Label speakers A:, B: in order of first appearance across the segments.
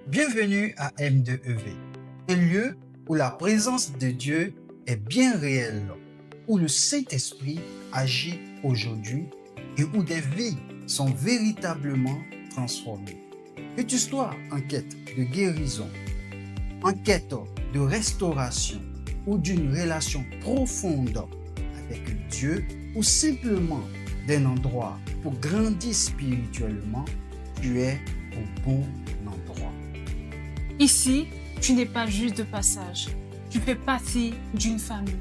A: Bienvenue à M2EV, un lieu où la présence de Dieu est bien réelle, où le Saint-Esprit agit aujourd'hui et où des vies sont véritablement transformées. Que tu sois en quête de guérison, en quête de restauration ou d'une relation profonde avec Dieu ou simplement d'un endroit pour grandir spirituellement, tu es au bon endroit.
B: Ici, tu n'es pas juste de passage. Tu fais partie d'une famille.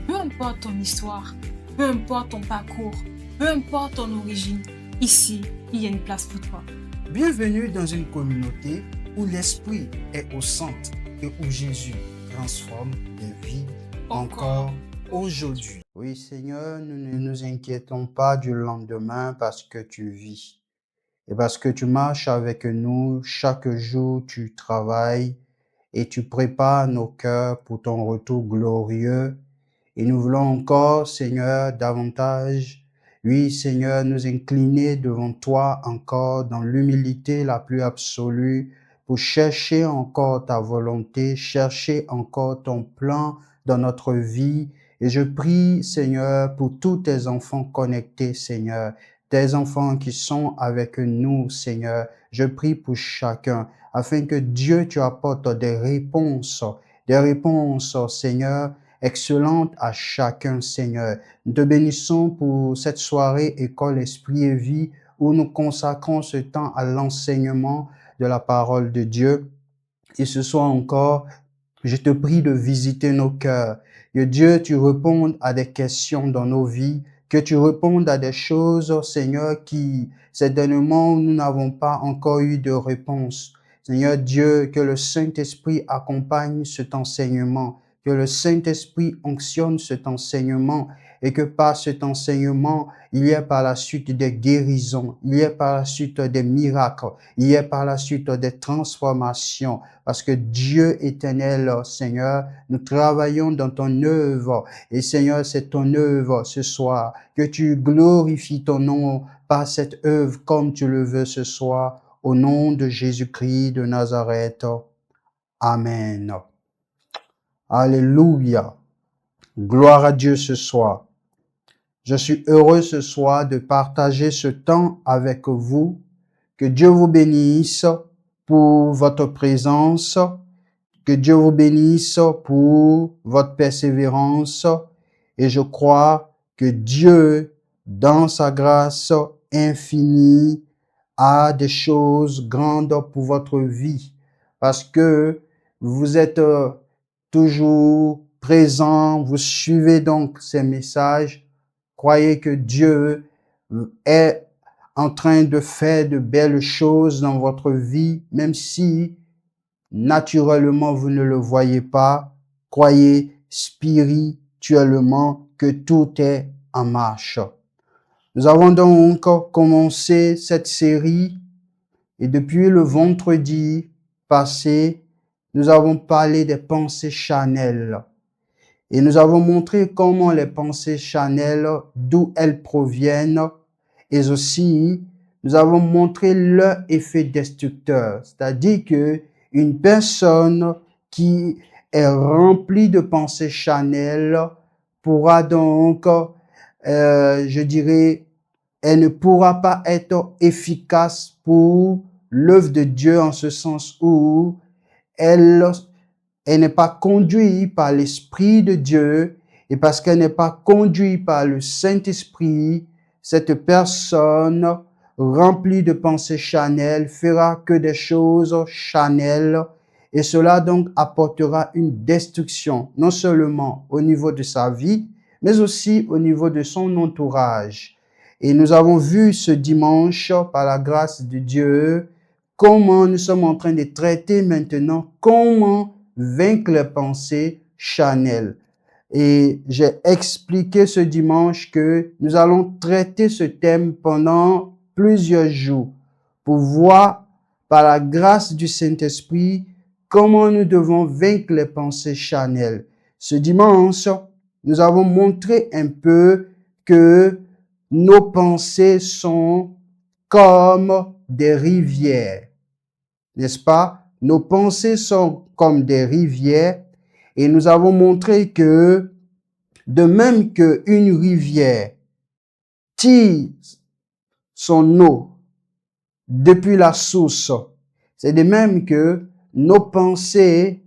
B: Peu importe ton histoire, peu importe ton parcours, peu importe ton origine, ici, il y a une place pour toi.
A: Bienvenue dans une communauté où l'Esprit est au centre et où Jésus transforme des vies encore aujourd'hui. Oui, Seigneur, nous ne nous inquiétons pas du lendemain parce que tu vis. Et parce que tu marches avec nous, chaque jour tu travailles et tu prépares nos cœurs pour ton retour glorieux. Et nous voulons encore, Seigneur, davantage, oui, Seigneur, nous incliner devant toi encore dans l'humilité la plus absolue pour chercher encore ta volonté, chercher encore ton plan dans notre vie. Et je prie, Seigneur, pour tous tes enfants connectés, Seigneur, tes enfants qui sont avec nous, Seigneur. Je prie pour chacun, afin que Dieu, tu apportes des réponses, Seigneur, excellentes à chacun, Seigneur. Nous te bénissons pour cette soirée École Esprit et Vie, où nous consacrons ce temps à l'enseignement de la parole de Dieu. Et ce soir encore, je te prie de visiter nos cœurs. Que Dieu, tu répondes à des questions dans nos vies, que tu répondes à des choses, Seigneur, qui, certainement, nous n'avons pas encore eu de réponse. Seigneur Dieu, que le Saint-Esprit accompagne cet enseignement, que le Saint-Esprit onctionne cet enseignement et que par cet enseignement, il y ait par la suite des guérisons, il y ait par la suite des miracles, il y ait par la suite des transformations. Parce que Dieu éternel, Seigneur, nous travaillons dans ton œuvre. Et Seigneur, c'est ton œuvre ce soir. Que tu glorifies ton nom par cette œuvre comme tu le veux ce soir. Au nom de Jésus-Christ de Nazareth. Amen. Alléluia. Gloire à Dieu ce soir. Je suis heureux ce soir de partager ce temps avec vous. Que Dieu vous bénisse pour votre présence. Que Dieu vous bénisse pour votre persévérance. Et je crois que Dieu, dans sa grâce infinie, a des choses grandes pour votre vie. Parce que vous êtes toujours présent, vous suivez donc ces messages. Croyez que Dieu est en train de faire de belles choses dans votre vie, même si naturellement vous ne le voyez pas. Croyez spirituellement que tout est en marche. Nous avons donc commencé cette série et depuis le vendredi passé, nous avons parlé des pensées charnelles. Et nous avons montré comment les pensées charnelles, d'où elles proviennent, et aussi nous avons montré leur effet destructeur. C'est-à-dire que une personne qui est remplie de pensées charnelles pourra donc, je dirais, elle ne pourra pas être efficace pour l'œuvre de Dieu en ce sens où elle n'est pas conduite par l'Esprit de Dieu, et parce qu'elle n'est pas conduite par le Saint-Esprit, cette personne remplie de pensées charnelles fera que des choses charnelles, et cela donc apportera une destruction, non seulement au niveau de sa vie, mais aussi au niveau de son entourage. Et nous avons vu ce dimanche, par la grâce de Dieu, comment nous sommes en train de traiter maintenant, comment vaincre les pensées charnelles. Et j'ai expliqué ce dimanche que nous allons traiter ce thème pendant plusieurs jours pour voir par la grâce du Saint-Esprit comment nous devons vaincre les pensées charnelles. Ce dimanche, nous avons montré un peu que nos pensées sont comme des rivières, n'est-ce pas? nos pensées sont comme des rivières et nous avons montré que de même qu'une rivière tire son eau depuis la source, c'est de même que nos pensées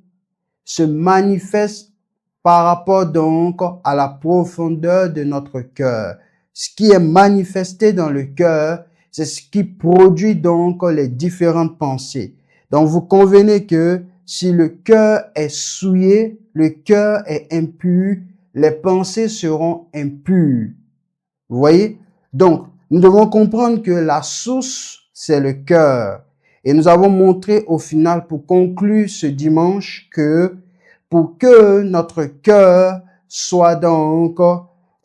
A: se manifestent par rapport donc à la profondeur de notre cœur. Ce qui est manifesté dans le cœur, c'est ce qui produit donc les différentes pensées. Donc vous convenez que si le cœur est souillé, le cœur est impur, les pensées seront impures. Vous voyez? Donc, nous devons comprendre que la source, c'est le cœur. Et nous avons montré au final, pour conclure ce dimanche, que pour que notre cœur soit donc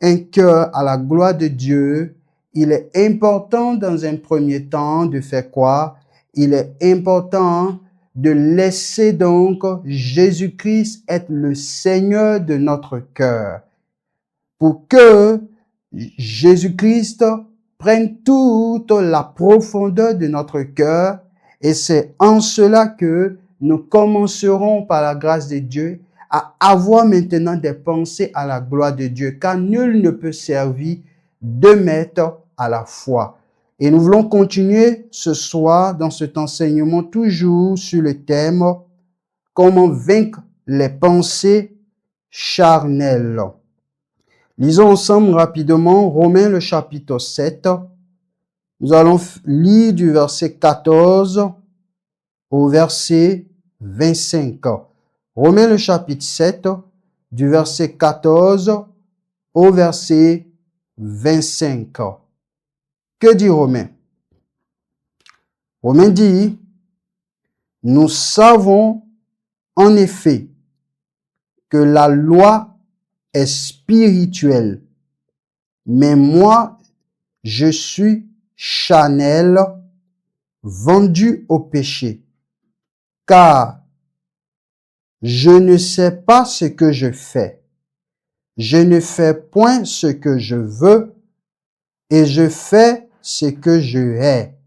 A: un cœur à la gloire de Dieu, il est important dans un premier temps de faire quoi? Il est important de laisser donc Jésus-Christ être le Seigneur de notre cœur. Pour que Jésus-Christ prenne toute la profondeur de notre cœur, et c'est en cela que nous commencerons par la grâce de Dieu à avoir maintenant des pensées à la gloire de Dieu, car nul ne peut servir deux maîtres à la fois. Et nous voulons continuer ce soir dans cet enseignement toujours sur le thème « Comment vaincre les pensées charnelles ». Lisons ensemble rapidement Romains le chapitre 7. Nous allons lire du verset 14 au verset 25. Romains le chapitre 7, du verset 14 au verset 25. Que dit Romains? Romains dit, « Nous savons en effet que la loi est spirituelle, mais moi, je suis charnel, vendu au péché, car je ne sais pas ce que je fais. Je ne fais point ce que je veux, et je fais ce que je hais.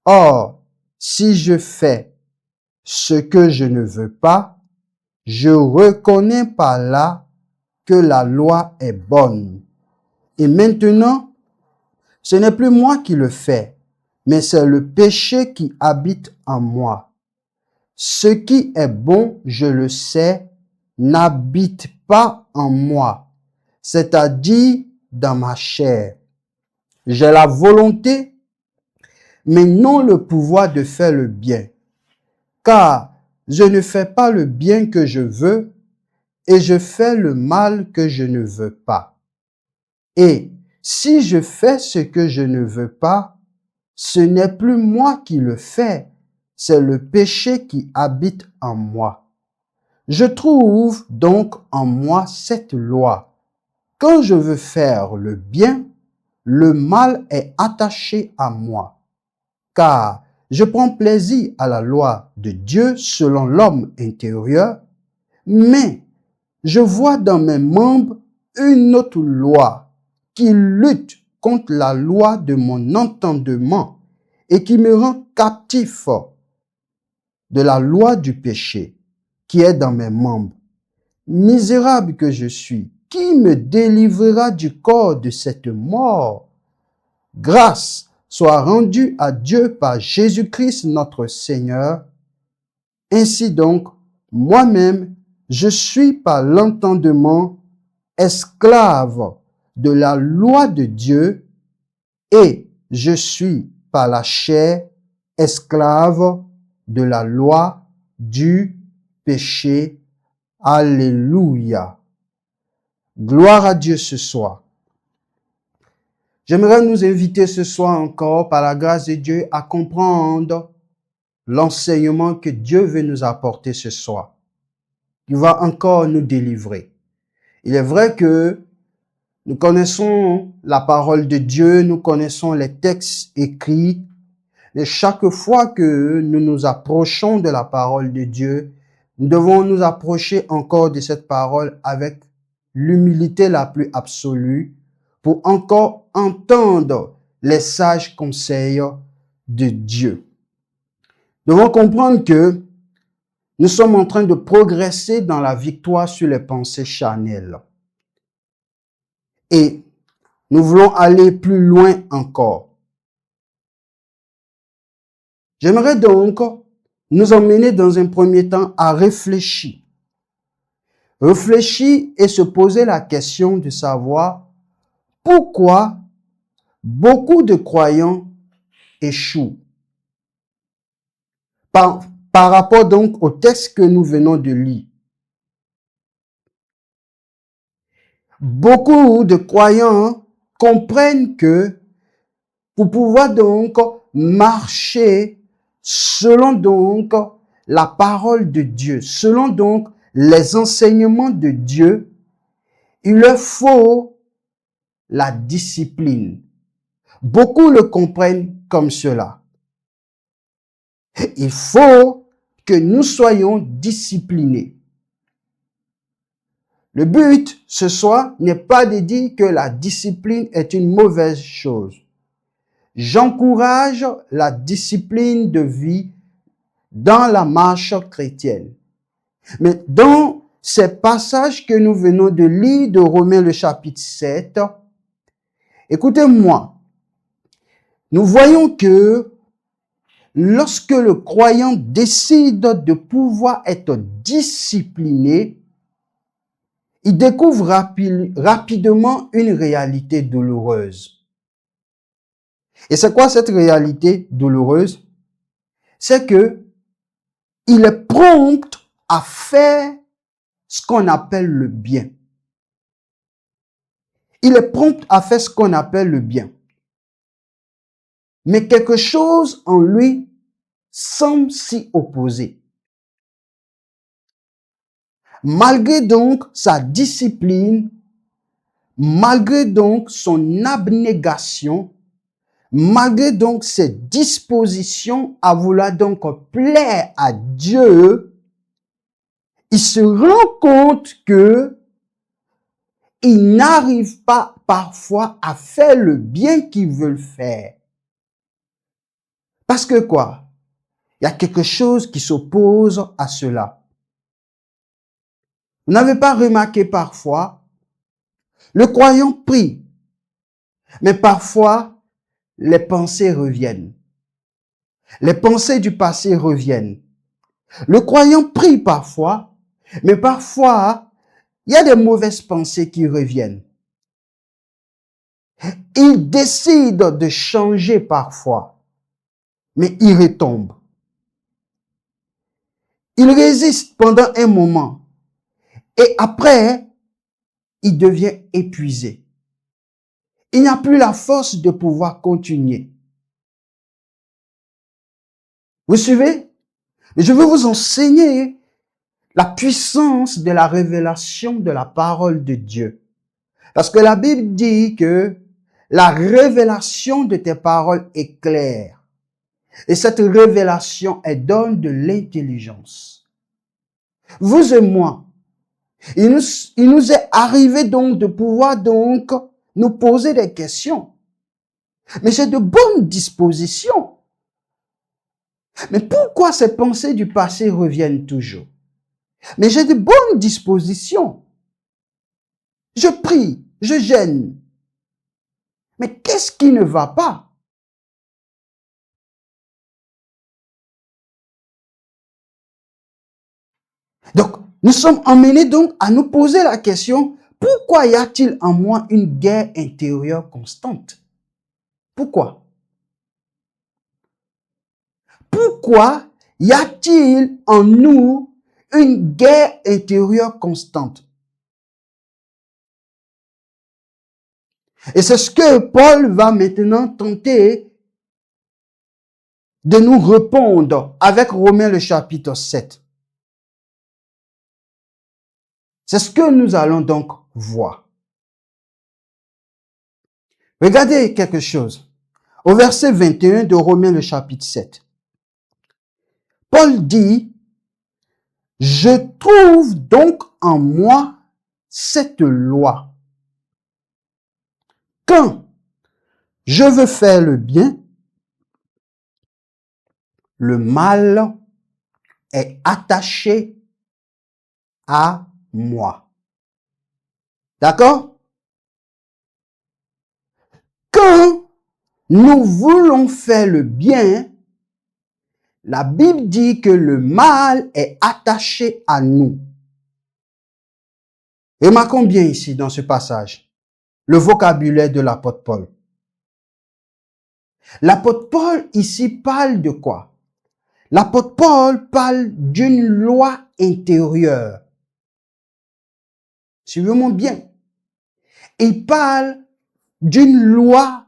A: Or, si je fais ce que je ne veux pas, je reconnais par là que la loi est bonne. Et maintenant, ce n'est plus moi qui le fais, mais c'est le péché qui habite en moi. Ce qui est bon, je le sais, n'habite pas en moi, c'est-à-dire dans ma chair. J'ai la volonté, mais non le pouvoir de faire le bien. Car je ne fais pas le bien que je veux, et je fais le mal que je ne veux pas. Et si je fais ce que je ne veux pas, ce n'est plus moi qui le fais, c'est le péché qui habite en moi. Je trouve donc en moi cette loi. Quand je veux faire le bien, le mal est attaché à moi. Car je prends plaisir à la loi de Dieu selon l'homme intérieur, mais je vois dans mes membres une autre loi qui lutte contre la loi de mon entendement et qui me rend captif de la loi du péché qui est dans mes membres. Misérable que je suis, qui me délivrera du corps de cette mort? Grâce soit rendue à Dieu par Jésus-Christ notre Seigneur. Ainsi donc, moi-même, je suis par l'entendement esclave de la loi de Dieu et je suis par la chair esclave de la loi du péché. Alléluia. Gloire à Dieu ce soir. J'aimerais nous inviter ce soir encore, par la grâce de Dieu, à comprendre l'enseignement que Dieu veut nous apporter ce soir. Il va encore nous délivrer. Il est vrai que nous connaissons la parole de Dieu, nous connaissons les textes écrits, et chaque fois que nous nous approchons de la parole de Dieu, nous devons nous approcher encore de cette parole avec l'humilité la plus absolue pour encore entendre les sages conseils de Dieu. Nous devons comprendre que nous sommes en train de progresser dans la victoire sur les pensées charnelles. Et nous voulons aller plus loin encore. J'aimerais donc nous emmener dans un premier temps à réfléchir. Réfléchir et se poser la question de savoir pourquoi beaucoup de croyants échouent. Par rapport donc au texte que nous venons de lire. Beaucoup de croyants comprennent que pour pouvoir donc marcher selon donc la parole de Dieu, selon donc les enseignements de Dieu, il leur faut la discipline. Beaucoup le comprennent comme cela. Il faut que nous soyons disciplinés. Le but ce soir n'est pas de dire que la discipline est une mauvaise chose. J'encourage la discipline de vie dans la marche chrétienne. Mais dans ces passages que nous venons de lire de Romains le chapitre 7, écoutez-moi, nous voyons que lorsque le croyant décide de pouvoir être discipliné, il découvre rapidement une réalité douloureuse. Et c'est quoi cette réalité douloureuse? C'est que il est prompt à faire ce qu'on appelle le bien. Il est prompt à faire ce qu'on appelle le bien. Mais quelque chose en lui semble s'y opposer. Malgré donc sa discipline, malgré donc son abnégation, malgré donc ses dispositions à vouloir donc plaire à Dieu, il se rend compte que il n'arrive pas parfois à faire le bien qu'il veut faire. Parce que quoi? Il y a quelque chose qui s'oppose à cela. Vous n'avez pas remarqué parfois, le croyant prie, mais parfois les pensées reviennent. Les pensées du passé reviennent. Le croyant prie parfois, mais parfois il y a des mauvaises pensées qui reviennent. Il décide de changer parfois, mais il retombe. Il résiste pendant un moment et après, il devient épuisé. Il n'a plus la force de pouvoir continuer. Vous suivez? Je veux vous enseigner la puissance de la révélation de la parole de Dieu. Parce que la Bible dit que la révélation de tes paroles est claire. Et cette révélation, elle donne de l'intelligence. Vous et moi, il nous est arrivé donc de pouvoir donc nous poser des questions. Mais j'ai de bonnes dispositions. Mais pourquoi ces pensées du passé reviennent toujours? Mais j'ai de bonnes dispositions. Je prie, je jeûne. Mais qu'est-ce qui ne va pas? Donc, nous sommes emmenés donc à nous poser la question, pourquoi y a-t-il en moi une guerre intérieure constante? Pourquoi? Pourquoi y a-t-il en nous une guerre intérieure constante? Et c'est ce que Paul va maintenant tenter de nous répondre avec Romains le chapitre 7. C'est ce que nous allons donc voir. Regardez quelque chose. Au verset 21 de Romains le chapitre 7. Paul dit, « Je trouve donc en moi cette loi. Quand je veux faire le bien, le mal est attaché à moi. D'accord? Quand nous voulons faire le bien, la Bible dit que le mal est attaché à nous. Remarquons bien ici dans ce passage le vocabulaire de l'apôtre Paul. L'apôtre Paul ici parle de quoi? L'apôtre Paul parle d'une loi intérieure. Suivez-moi bien. Il parle d'une loi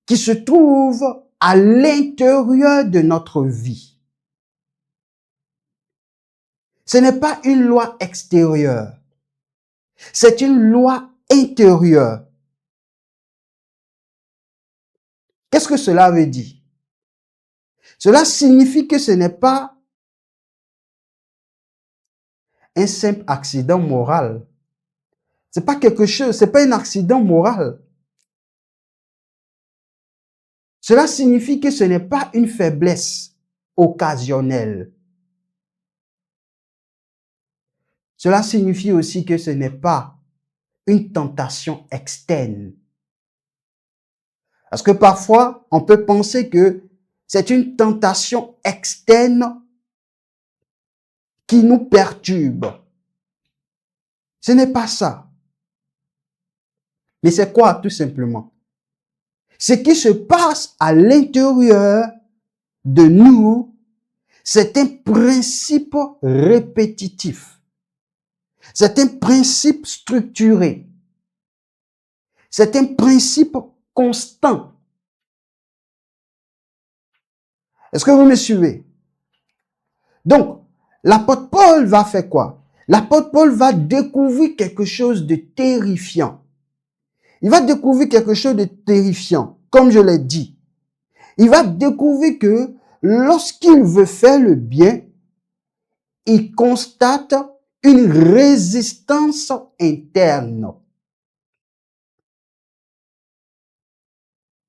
A: qui se trouve à l'intérieur de notre vie. Ce n'est pas une loi extérieure. C'est une loi intérieure. Qu'est-ce que cela veut dire? Cela signifie que ce n'est pas un simple accident moral. C'est pas quelque chose, c'est pas un accident moral. Cela signifie que ce n'est pas une faiblesse occasionnelle. Cela signifie aussi que ce n'est pas une tentation externe. Parce que parfois, on peut penser que c'est une tentation externe qui nous perturbe. Ce n'est pas ça. Mais c'est quoi, tout simplement? Ce qui se passe à l'intérieur de nous, c'est un principe répétitif. C'est un principe structuré. C'est un principe constant. Est-ce que vous me suivez? Donc, l'apôtre Paul va faire quoi? L'apôtre Paul va découvrir quelque chose de terrifiant. Il va découvrir quelque chose de terrifiant, comme je l'ai dit. Il va découvrir que lorsqu'il veut faire le bien, il constate une résistance interne.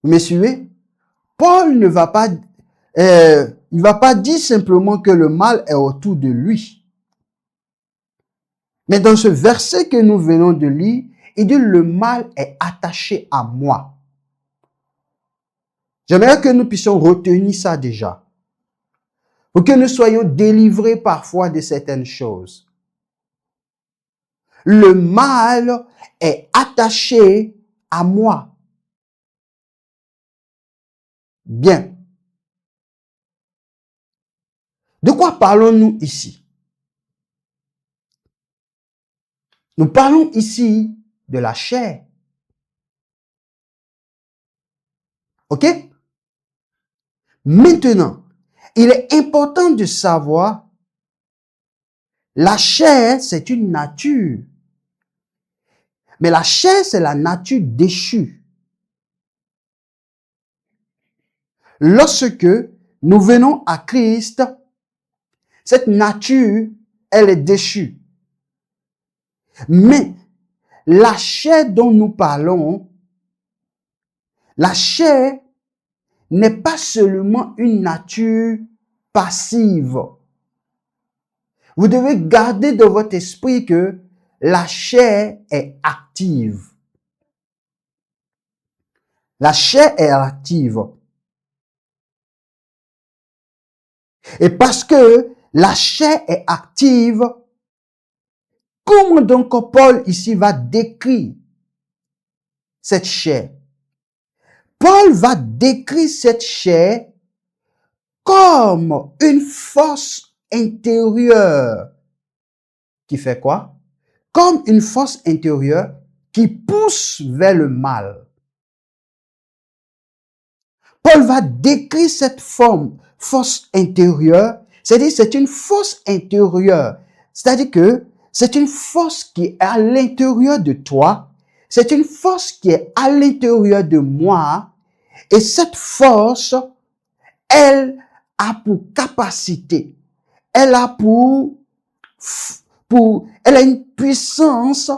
A: Vous me suivez? Paul ne va pas, il va pas dire simplement que le mal est autour de lui. Mais dans ce verset que nous venons de lire, il dit le mal est attaché à moi. J'aimerais que nous puissions retenir ça déjà. Pour que nous soyons délivrés parfois de certaines choses. Le mal est attaché à moi. Bien. De quoi parlons-nous ici? Nous parlons ici de la chair. OK? Maintenant, il est important de savoir, la chair, c'est une nature. Mais la chair, c'est la nature déchue. Lorsque nous venons à Christ, cette nature, elle est déchue. Mais la chair dont nous parlons, la chair n'est pas seulement une nature passive. Vous devez garder dans votre esprit que la chair est active. La chair est active. Et parce que la chair est active, comment donc Paul ici va décrire cette chair? Paul va décrire cette chair comme une force intérieure qui fait quoi? Comme une force intérieure qui pousse vers le mal. Paul va décrire cette force intérieure, c'est-à-dire c'est une force intérieure, c'est-à-dire que c'est une force qui est à l'intérieur de toi, c'est une force qui est à l'intérieur de moi, et cette force, elle a pour capacité, elle a elle a une puissance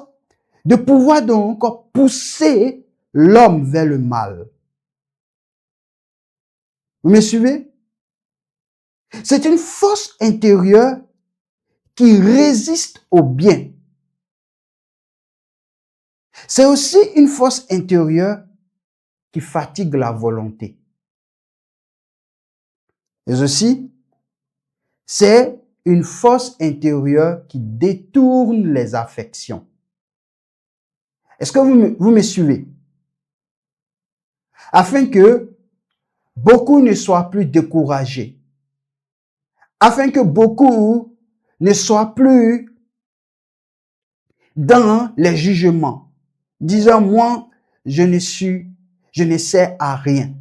A: de pouvoir donc pousser l'homme vers le mal. Vous me suivez? C'est une force intérieure qui résiste au bien. C'est aussi une force intérieure qui fatigue la volonté. Mais aussi, c'est une force intérieure qui détourne les affections. Est-ce que vous me suivez? Afin que beaucoup ne soient plus découragés. Afin que beaucoup ne soient plus dans les jugements. Disant, moi, je ne sers à rien.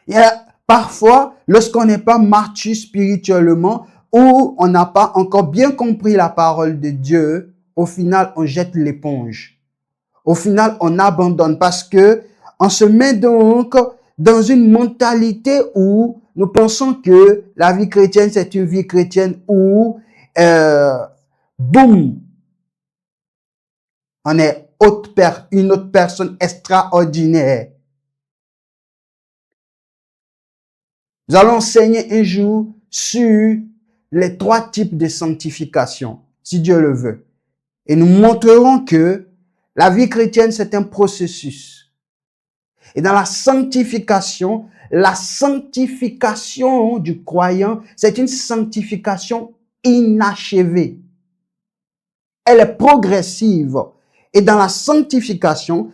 A: Il y a parfois, lorsqu'on n'est pas mature spirituellement ou on n'a pas encore bien compris la parole de Dieu, au final, on jette l'éponge. Au final, on abandonne parce que on se met donc dans une mentalité où nous pensons que la vie chrétienne, c'est une vie chrétienne où, boum, on est une autre personne extraordinaire. Nous allons enseigner un jour sur les 3 types de sanctification, si Dieu le veut. Et nous montrerons que la vie chrétienne, c'est un processus. Et dans la sanctification du croyant, c'est une sanctification inachevée. Elle est progressive. Et dans la sanctification,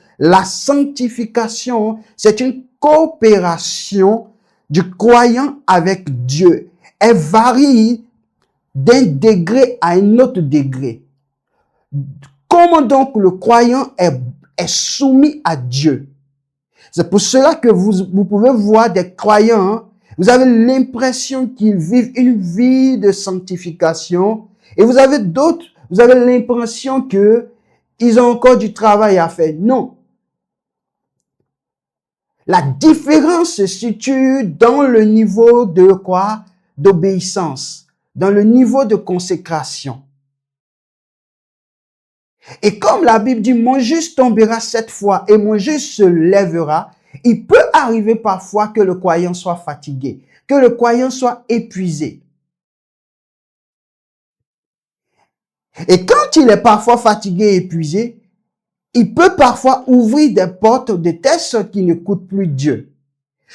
A: c'est une coopération du croyant avec Dieu. Elle varie d'un degré à un autre degré. Comment donc le croyant est soumis à Dieu? C'est pour cela que vous pouvez voir des croyants, vous avez l'impression qu'ils vivent une vie de sanctification et vous avez d'autres, vous avez l'impression que ils ont encore du travail à faire. Non. La différence se situe dans le niveau de quoi? D'obéissance, dans le niveau de consécration. Et comme la Bible dit, mon juste tombera 7 fois et mon juste se lèvera, il peut arriver parfois que le croyant soit fatigué, que le croyant soit épuisé. Et quand il est parfois fatigué et épuisé, il peut parfois ouvrir des portes de telle sorte qu'il n'écoute plus Dieu.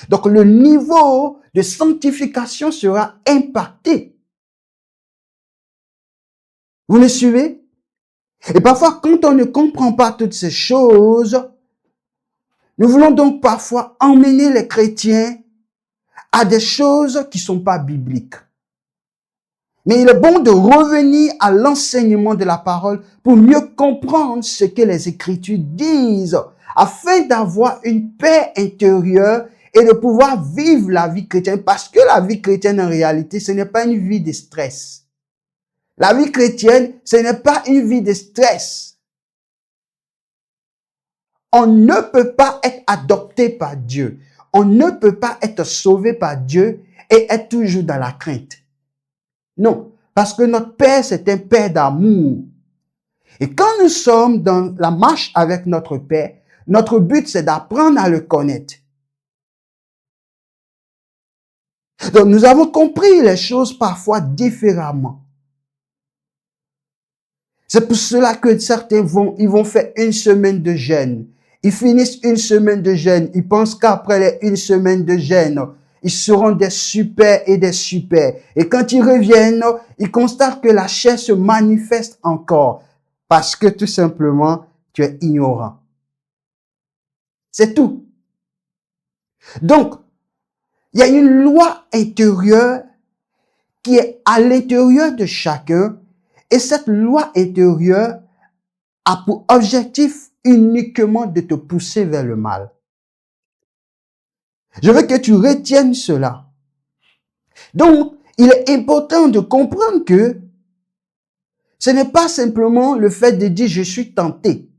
A: Donc le niveau de sanctification sera impacté. Vous me suivez? Et parfois, quand on ne comprend pas toutes ces choses, nous voulons donc parfois emmener les chrétiens à des choses qui ne sont pas bibliques. Mais il est bon de revenir à l'enseignement de la parole pour mieux comprendre ce que les Écritures disent, afin d'avoir une paix intérieure et de pouvoir vivre la vie chrétienne. Parce que la vie chrétienne, en réalité, ce n'est pas une vie de stress. La vie chrétienne, ce n'est pas une vie de stress. On ne peut pas être adopté par Dieu. On ne peut pas être sauvé par Dieu et être toujours dans la crainte. Non, parce que notre Père, c'est un Père d'amour. Et quand nous sommes dans la marche avec notre Père, notre but, c'est d'apprendre à le connaître. Donc, nous avons compris les choses parfois différemment. C'est pour cela que certains ils vont faire une semaine de jeûne. Ils finissent une semaine de jeûne. Ils pensent qu'après une semaine de jeûne, ils seront des super et des super. Et quand ils reviennent, ils constatent que la chair se manifeste encore. Parce que tout simplement, tu es ignorant. C'est tout. Donc, il y a une loi intérieure qui est à l'intérieur de chacun. Et cette loi intérieure a pour objectif uniquement de te pousser vers le mal. Je veux que tu retiennes cela. Donc, il est important de comprendre que ce n'est pas simplement le fait de dire « je suis tenté ».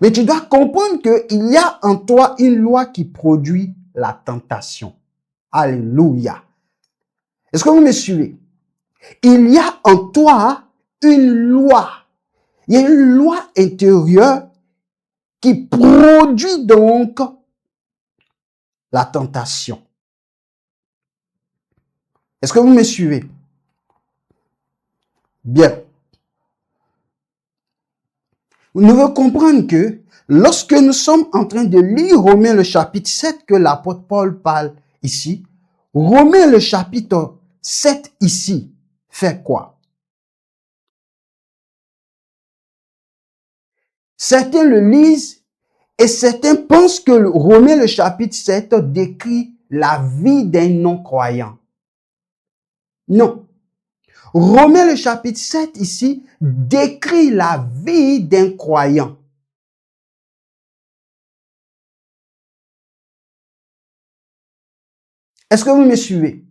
A: Mais tu dois comprendre qu'il y a en toi une loi qui produit la tentation. Alléluia. Est-ce que vous me suivez? Il y a en toi une loi. Il y a une loi intérieure qui produit donc la tentation. Est-ce que vous me suivez? Bien. Nous devons comprendre que lorsque nous sommes en train de lire Romains le chapitre 7 que l'apôtre Paul parle ici, Romains le chapitre 7 ici fait quoi? Certains le lisent et certains pensent que Romains le chapitre 7 décrit la vie d'un non-croyant. Non. Romains le chapitre 7 ici décrit la vie d'un croyant. Est-ce que vous me suivez?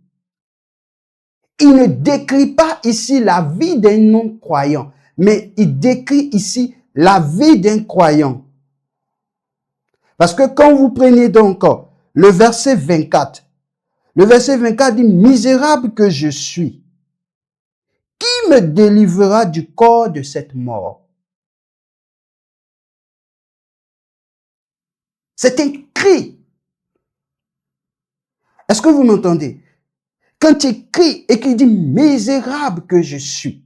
A: Il ne décrit pas ici la vie d'un non-croyant, mais il décrit ici la vie d'un croyant. Parce que quand vous prenez donc le verset 24 dit « Misérable que je suis, qui me délivrera du corps de cette mort ?» C'est un cri. Est-ce que vous m'entendez? Quand il crie et qu'il dit « Misérable que je suis »,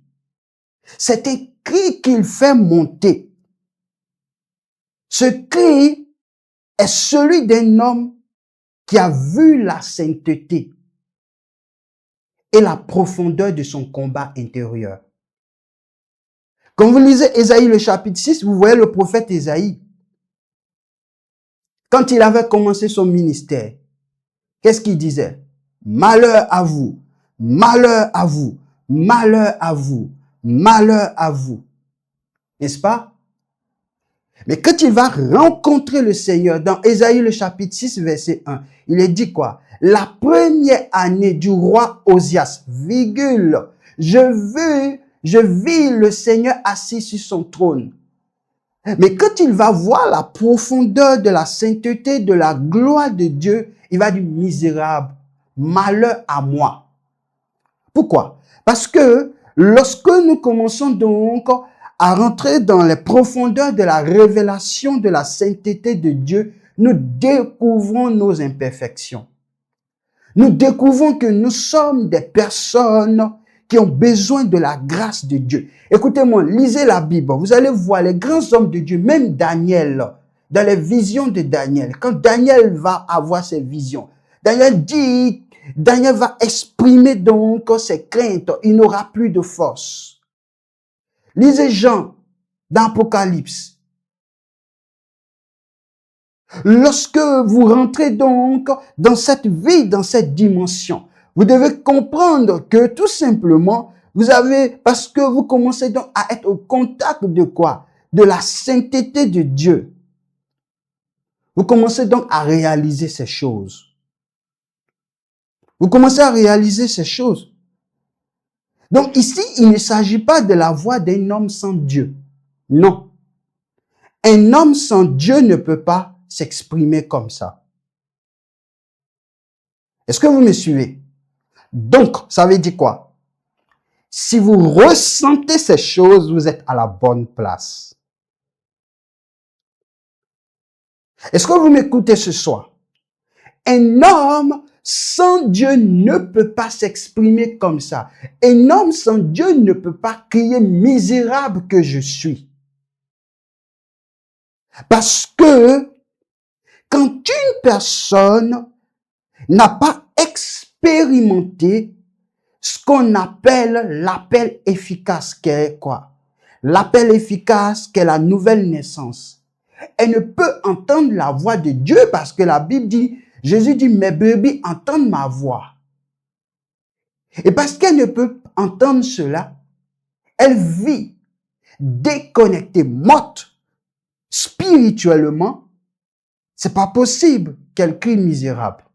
A: c'est un cri qu'il fait monter. Ce cri est celui d'un homme qui a vu la sainteté et la profondeur de son combat intérieur. Quand vous lisez Ésaïe le chapitre 6, vous voyez le prophète Ésaïe. Quand il avait commencé son ministère, qu'est-ce qu'il disait? Malheur à vous, malheur à vous, malheur à vous, malheur à vous. N'est-ce pas? Mais quand il va rencontrer le Seigneur dans Ésaïe le chapitre 6 verset 1, il est dit quoi? La première année du roi Osias, virgule, je vis le Seigneur assis sur son trône. Mais quand il va voir la profondeur de la sainteté, de la gloire de Dieu, il va dire misérable, malheur à moi. Pourquoi? Parce que lorsque nous commençons donc à rentrer dans les profondeurs de la révélation de la sainteté de Dieu, nous découvrons nos imperfections. Nous découvrons que nous sommes des personnes qui ont besoin de la grâce de Dieu. Écoutez-moi, lisez la Bible. Vous allez voir les grands hommes de Dieu, même Daniel, dans les visions de Daniel. Quand Daniel va avoir ses visions, Daniel va exprimer donc ses craintes. Il n'aura plus de force. Lisez Jean dans Apocalypse. Lorsque vous rentrez donc dans cette vie, dans cette dimension, vous devez comprendre que tout simplement, parce que vous commencez donc à être au contact de quoi? De la sainteté de Dieu. Vous commencez donc à réaliser ces choses. Vous commencez à réaliser ces choses. Donc ici, il ne s'agit pas de la voix d'un homme sans Dieu. Non. Un homme sans Dieu ne peut pas s'exprimer comme ça. Est-ce que vous me suivez? Donc, ça veut dire quoi? Si vous ressentez ces choses, vous êtes à la bonne place. Est-ce que vous m'écoutez ce soir? Un homme sans Dieu ne peut pas s'exprimer comme ça. Un homme sans Dieu ne peut pas crier misérable que je suis. Parce que quand une personne n'a pas expérimenté ce qu'on appelle l'appel efficace, qui est quoi? L'appel efficace, qui est la nouvelle naissance. Elle ne peut entendre la voix de Dieu parce que la Bible dit, Jésus dit, mes brebis entendent ma voix. Et parce qu'elle ne peut entendre cela, elle vit déconnectée, morte spirituellement. C'est pas possible qu'elle crie misérable.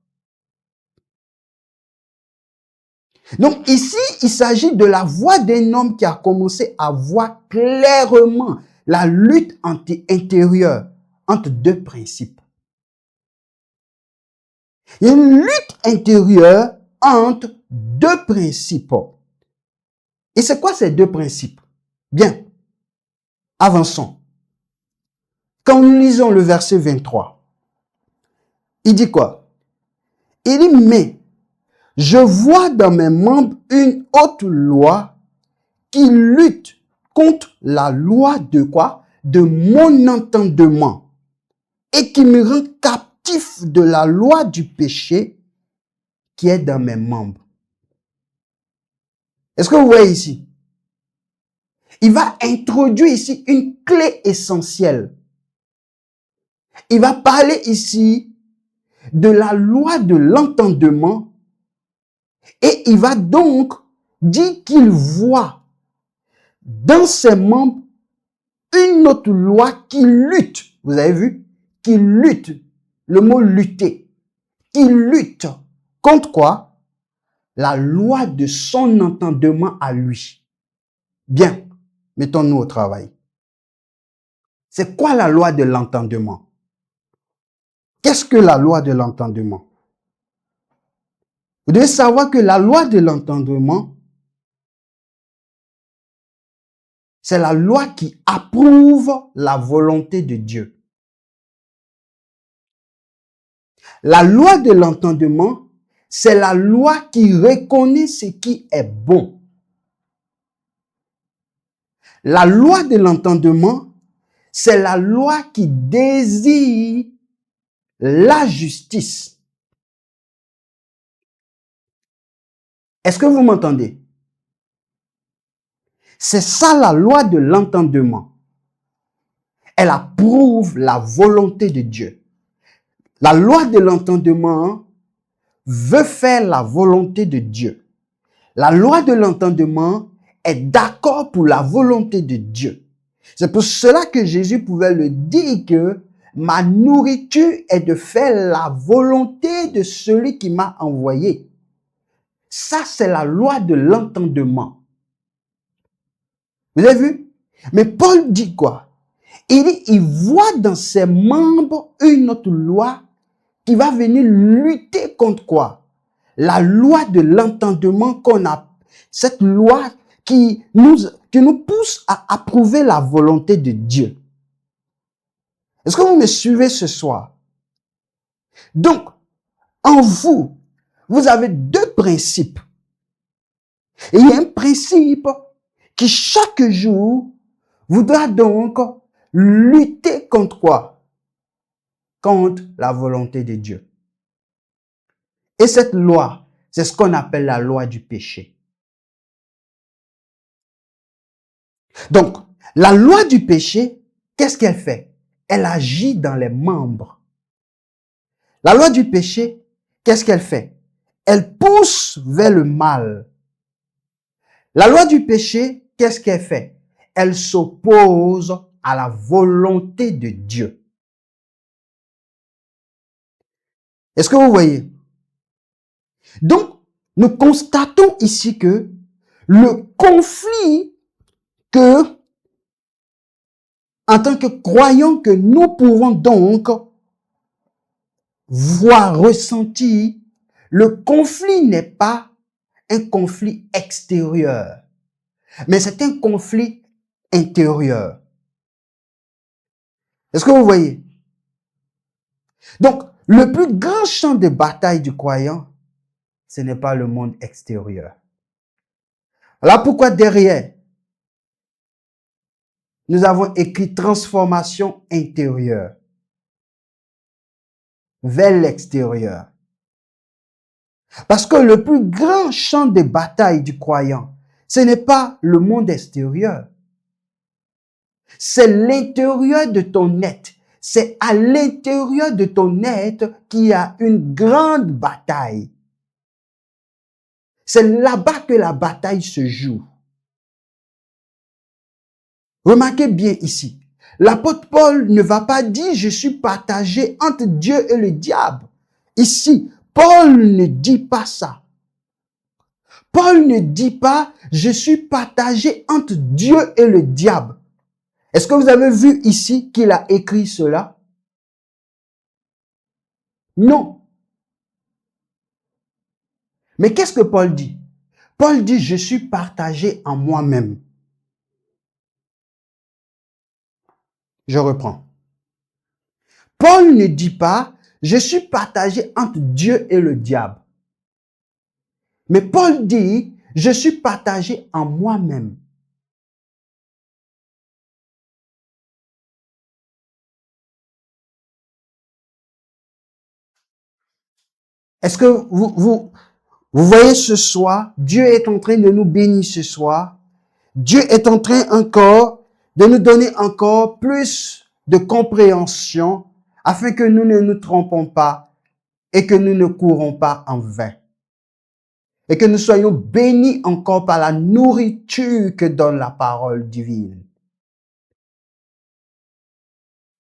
A: Donc ici, il s'agit de la voix d'un homme qui a commencé à voir clairement la lutte intérieure entre deux principes. Il y a une lutte intérieure entre deux principes. Et c'est quoi ces deux principes? Bien, avançons. Quand nous lisons le verset 23, il dit quoi? Il dit, mais je vois dans mes membres une autre loi qui lutte contre la loi de quoi? De mon entendement et qui me rend captif de la loi du péché qui est dans mes membres. Est-ce que vous voyez ici? Il va introduire ici une clé essentielle. Il va parler ici de la loi de l'entendement et il va donc dire qu'il voit dans ses membres une autre loi qui lutte. Vous avez vu? Qui lutte. Le mot lutter. Qui lutte contre quoi? La loi de son entendement à lui. Bien, mettons-nous au travail. C'est quoi la loi de l'entendement? Qu'est-ce que la loi de l'entendement? Vous devez savoir que la loi de l'entendement, c'est la loi qui approuve la volonté de Dieu. La loi de l'entendement, c'est la loi qui reconnaît ce qui est bon. La loi de l'entendement, c'est la loi qui désire la justice. Est-ce que vous m'entendez? C'est ça la loi de l'entendement. Elle approuve la volonté de Dieu. La loi de l'entendement veut faire la volonté de Dieu. La loi de l'entendement est d'accord pour la volonté de Dieu. C'est pour cela que Jésus pouvait le dire que ma nourriture est de faire la volonté de celui qui m'a envoyé. Ça, c'est la loi de l'entendement. Vous avez vu? Mais Paul dit quoi? Il dit, il voit dans ses membres une autre loi qui va venir lutter contre quoi? La loi de l'entendement qu'on a. Cette loi qui nous pousse à approuver la volonté de Dieu. Est-ce que vous me suivez ce soir? Donc, en vous, vous avez deux principes. Et il y a un principe qui chaque jour voudra donc lutter contre quoi? Contre la volonté de Dieu. Et cette loi, c'est ce qu'on appelle la loi du péché. Donc, la loi du péché, qu'est-ce qu'elle fait? Elle agit dans les membres. La loi du péché, qu'est-ce qu'elle fait? Elle pousse vers le mal. La loi du péché, qu'est-ce qu'elle fait? Elle s'oppose à la volonté de Dieu. Est-ce que vous voyez? Donc, nous constatons ici que le conflit que, en tant que croyants, que nous pouvons donc voir, ressentir, le conflit n'est pas un conflit extérieur, mais c'est un conflit intérieur. Est-ce que vous voyez? Donc, le plus grand champ de bataille du croyant, ce n'est pas le monde extérieur. Voilà pourquoi derrière, nous avons écrit transformation intérieure vers l'extérieur. Parce que le plus grand champ de bataille du croyant, ce n'est pas le monde extérieur. C'est l'intérieur de ton être. C'est à l'intérieur de ton être qu'il y a une grande bataille. C'est là-bas que la bataille se joue. Remarquez bien ici. L'apôtre Paul ne va pas dire « je suis partagé entre Dieu et le diable ». Ici, Paul ne dit pas ça. Paul ne dit pas « je suis partagé entre Dieu et le diable ». Est-ce que vous avez vu ici qu'il a écrit cela? Non. Mais qu'est-ce que Paul dit? Paul dit « je suis partagé en moi-même ». Je reprends. Paul ne dit pas je suis partagé entre Dieu et le diable. Mais Paul dit, je suis partagé en moi-même. Est-ce que vous voyez ce soir, Dieu est en train de nous bénir ce soir. Dieu est en train encore de nous donner encore plus de compréhension afin que nous ne nous trompons pas et que nous ne courons pas en vain. Et que nous soyons bénis encore par la nourriture que donne la parole divine.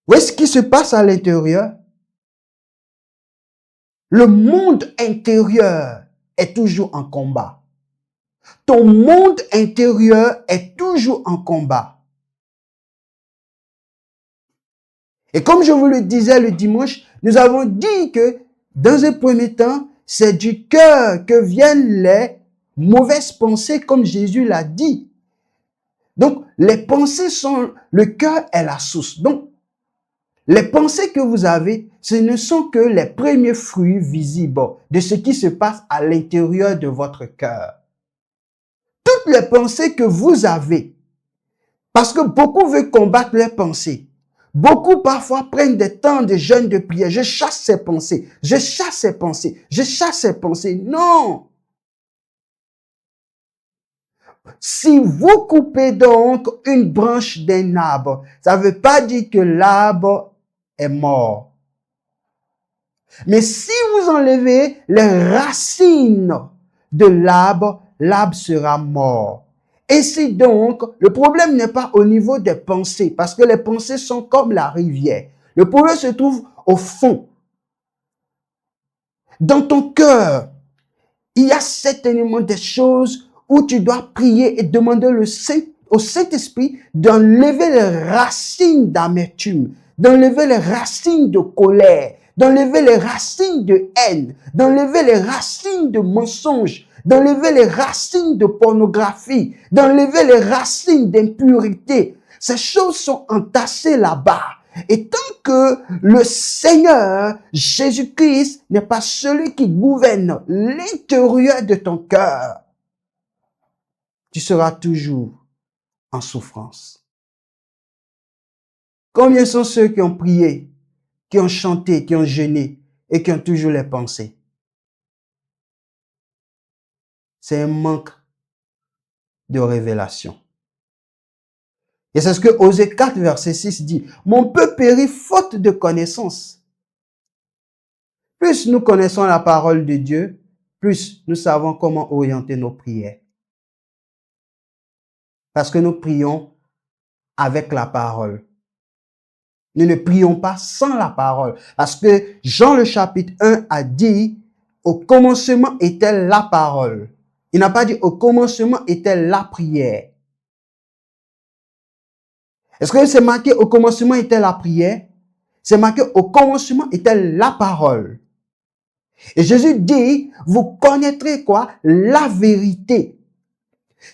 A: Où est-ce qui se passe à l'intérieur? Le monde intérieur est toujours en combat. Ton monde intérieur est toujours en combat. Et comme je vous le disais le dimanche, nous avons dit que dans un premier temps, c'est du cœur que viennent les mauvaises pensées, comme Jésus l'a dit. Donc, les pensées sont, le cœur est la source. Donc, les pensées que vous avez, ce ne sont que les premiers fruits visibles de ce qui se passe à l'intérieur de votre cœur. Toutes les pensées que vous avez, parce que beaucoup veulent combattre les pensées. Beaucoup parfois prennent des temps de jeûne de prière. Je chasse ces pensées. Je chasse ces pensées. Je chasse ces pensées. Non! Si vous coupez donc une branche d'un arbre, ça ne veut pas dire que l'arbre est mort. Mais si vous enlevez les racines de l'arbre, l'arbre sera mort. Et si donc, le problème n'est pas au niveau des pensées, parce que les pensées sont comme la rivière. Le problème se trouve au fond. Dans ton cœur, il y a certainement des choses où tu dois prier et demander au Saint-Esprit d'enlever les racines d'amertume, d'enlever les racines de colère, d'enlever les racines de haine, d'enlever les racines de mensonges, d'enlever les racines de pornographie, d'enlever les racines d'impureté. Ces choses sont entassées là-bas. Et tant que le Seigneur Jésus-Christ n'est pas celui qui gouverne l'intérieur de ton cœur, tu seras toujours en souffrance. Combien sont ceux qui ont prié, qui ont chanté, qui ont jeûné et qui ont toujours les pensées? C'est un manque de révélation. Et c'est ce que Osée 4, verset 6 dit. Mon peuple périt faute de connaissance. Plus nous connaissons la parole de Dieu, plus nous savons comment orienter nos prières. Parce que nous prions avec la parole. Nous ne prions pas sans la parole. Parce que Jean le chapitre 1 a dit, au commencement était la parole. Il n'a pas dit au commencement était la prière. Est-ce que c'est marqué au commencement était la prière? C'est marqué au commencement était la parole. Et Jésus dit, vous connaîtrez quoi? La vérité.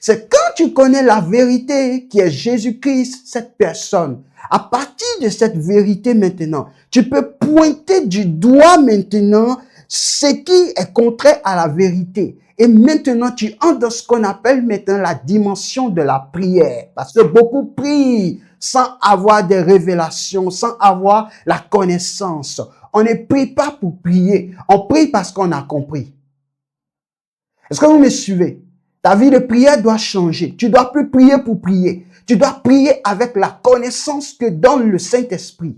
A: C'est quand tu connais la vérité qui est Jésus-Christ, cette personne. À partir de cette vérité maintenant, tu peux pointer du doigt maintenant ce qui est contraire à la vérité. Et maintenant, tu entres dans ce qu'on appelle maintenant la dimension de la prière. Parce que beaucoup prient sans avoir des révélations, sans avoir la connaissance. On ne prie pas pour prier, on prie parce qu'on a compris. Est-ce que vous me suivez? Ta vie de prière doit changer. Tu dois plus prier pour prier. Tu dois prier avec la connaissance que donne le Saint-Esprit.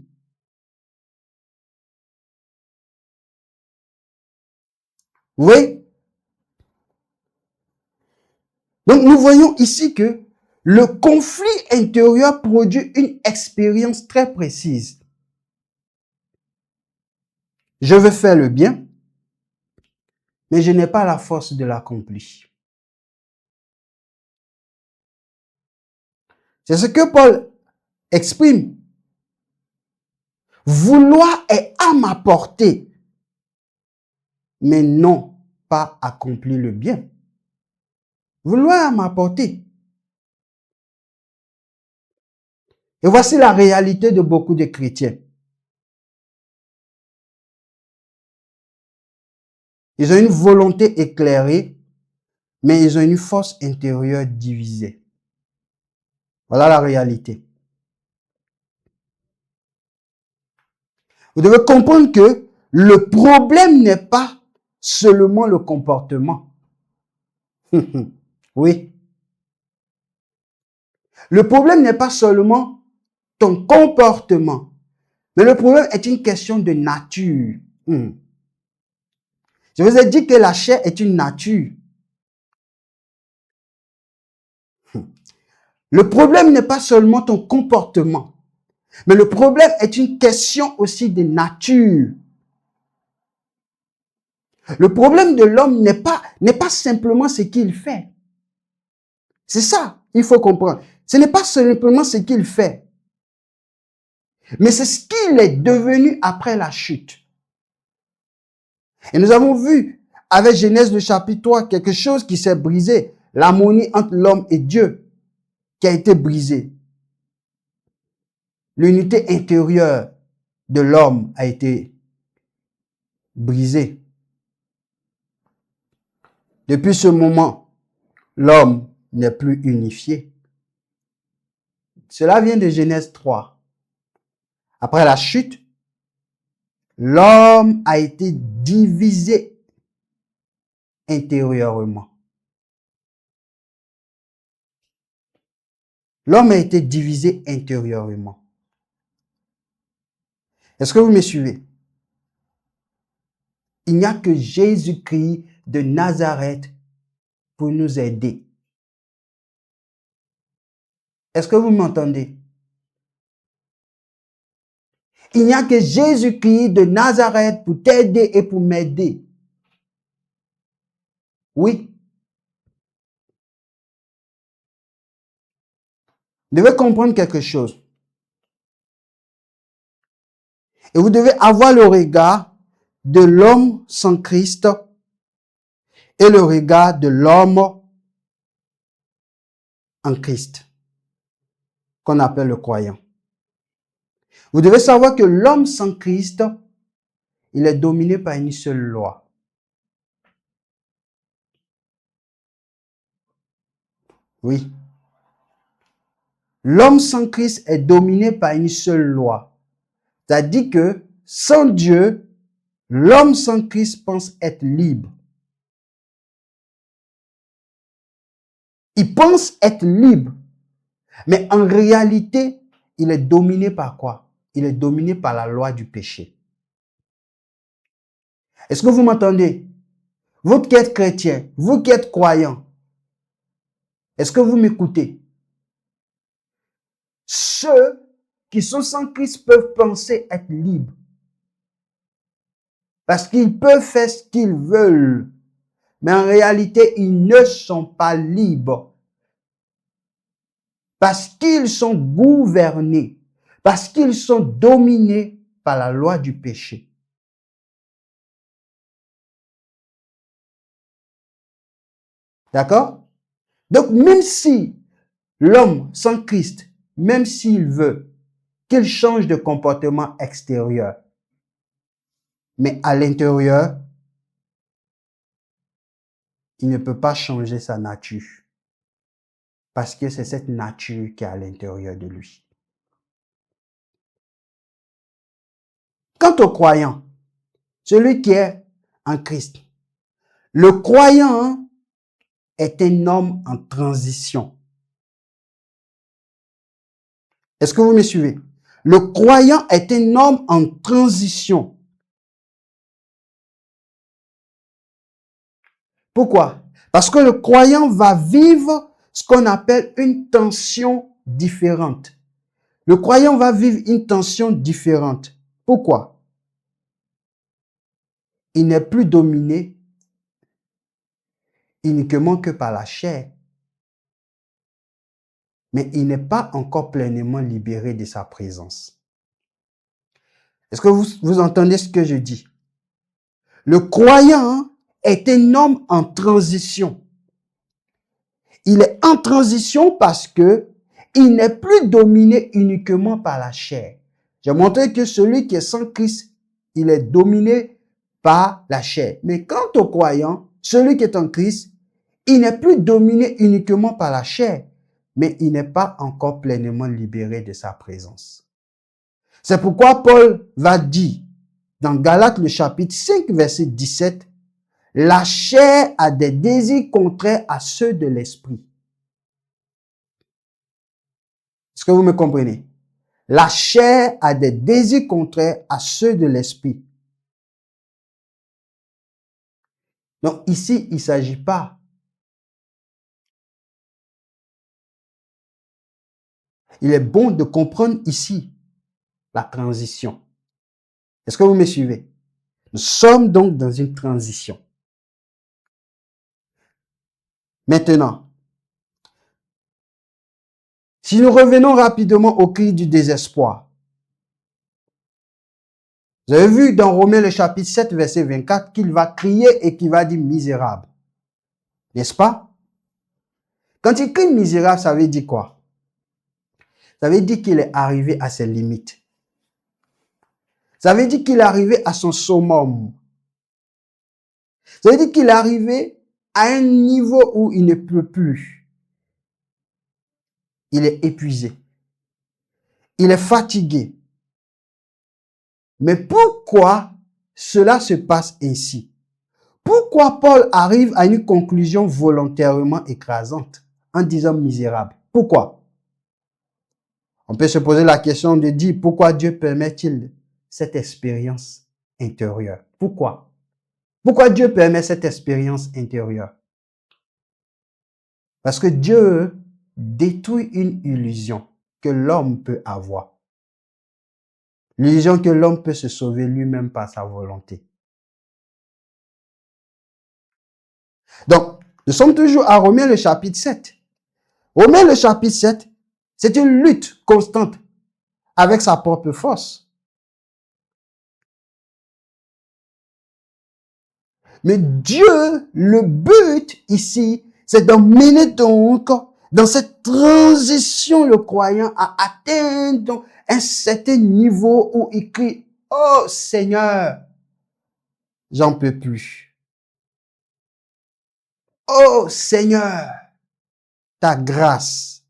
A: Oui. Donc nous voyons ici que le conflit intérieur produit une expérience très précise. Je veux faire le bien, mais je n'ai pas la force de l'accomplir. C'est ce que Paul exprime. Vouloir est à ma portée, mais non pas accomplir le bien. Vouloir est à ma portée. Et voici la réalité de beaucoup de chrétiens. Ils ont une volonté éclairée, mais ils ont une force intérieure divisée. Voilà la réalité. Vous devez comprendre que le problème n'est pas seulement le comportement. Oui. Le problème n'est pas seulement ton comportement, mais le problème est une question de nature. Je vous ai dit que la chair est une nature. Le problème n'est pas seulement ton comportement, mais le problème est une question aussi de nature. Le problème de l'homme n'est pas simplement ce qu'il fait. C'est ça, il faut comprendre. Ce n'est pas simplement ce qu'il fait, mais c'est ce qu'il est devenu après la chute. Et nous avons vu avec Genèse le chapitre 3 quelque chose qui s'est brisé. L'harmonie entre l'homme et Dieu qui a été brisée. L'unité intérieure de l'homme a été brisée. Depuis ce moment, l'homme n'est plus unifié. Cela vient de Genèse 3. Après la chute, l'homme a été divisé intérieurement. L'homme a été divisé intérieurement. Est-ce que vous me suivez? Il n'y a que Jésus-Christ de Nazareth pour nous aider. Est-ce que vous m'entendez? Il n'y a que Jésus-Christ de Nazareth pour t'aider et pour m'aider. Oui. Vous devez comprendre quelque chose. Et vous devez avoir le regard de l'homme sans Christ et le regard de l'homme en Christ, qu'on appelle le croyant. Vous devez savoir que l'homme sans Christ, il est dominé par une seule loi. Oui. L'homme sans Christ est dominé par une seule loi. C'est-à-dire que sans Dieu, l'homme sans Christ pense être libre. Il pense être libre. Mais en réalité, il est dominé par quoi? Il est dominé par la loi du péché. Est-ce que vous m'entendez? Vous qui êtes chrétien, vous qui êtes croyant, est-ce que vous m'écoutez? Ceux qui sont sans Christ peuvent penser être libres. Parce qu'ils peuvent faire ce qu'ils veulent. Mais en réalité, ils ne sont pas libres. Parce qu'ils sont gouvernés. Parce qu'ils sont dominés par la loi du péché. D'accord? Donc, même si l'homme sans Christ, même s'il veut qu'il change de comportement extérieur, mais à l'intérieur, il ne peut pas changer sa nature. Parce que c'est cette nature qui est à l'intérieur de lui. Quant au croyant, celui qui est en Christ, le croyant est un homme en transition. Est-ce que vous me suivez? Le croyant est un homme en transition. Pourquoi? Parce que le croyant va vivre ce qu'on appelle une tension différente. Le croyant va vivre une tension différente. Pourquoi? Il n'est plus dominé uniquement que par la chair. Mais il n'est pas encore pleinement libéré de sa présence. Est-ce que vous entendez ce que je dis? Le croyant est un homme en transition. Il est en transition parce que il n'est plus dominé uniquement par la chair. J'ai montré que celui qui est sans Christ, il est dominé par la chair. Mais quant au croyant, celui qui est en Christ, il n'est plus dominé uniquement par la chair, mais il n'est pas encore pleinement libéré de sa présence. C'est pourquoi Paul va dire dans Galates le chapitre 5 verset 17, la chair a des désirs contraires à ceux de l'esprit. Est-ce que vous me comprenez? La chair a des désirs contraires à ceux de l'esprit. Donc ici, il ne s'agit pas. Il est bon de comprendre ici la transition. Est-ce que vous me suivez? Nous sommes donc dans une transition. Maintenant, si nous revenons rapidement au cri du désespoir, vous avez vu dans Romains le chapitre 7 verset 24 qu'il va crier et qu'il va dire misérable. N'est-ce pas? Quand il crie misérable, ça veut dire quoi? Ça veut dire qu'il est arrivé à ses limites. Ça veut dire qu'il est arrivé à son summum. Ça veut dire qu'il est arrivé à un niveau où il ne peut plus. Il est épuisé. Il est fatigué. Mais pourquoi cela se passe ainsi? Pourquoi Paul arrive à une conclusion volontairement écrasante en disant misérable? Pourquoi? On peut se poser la question de dire pourquoi Dieu permet-il cette expérience intérieure? Pourquoi? Pourquoi Dieu permet cette expérience intérieure? Parce que Dieu détruit une illusion que l'homme peut avoir. L'illusion que l'homme peut se sauver lui-même par sa volonté. Donc, nous sommes toujours à Romains le chapitre 7. Romains le chapitre 7, c'est une lutte constante avec sa propre force. Mais Dieu, le but ici, c'est d'emmener donc dans cette transition le croyant à atteindre donc un certain niveau où il crie « Oh Seigneur, j'en peux plus. Oh Seigneur, ta grâce.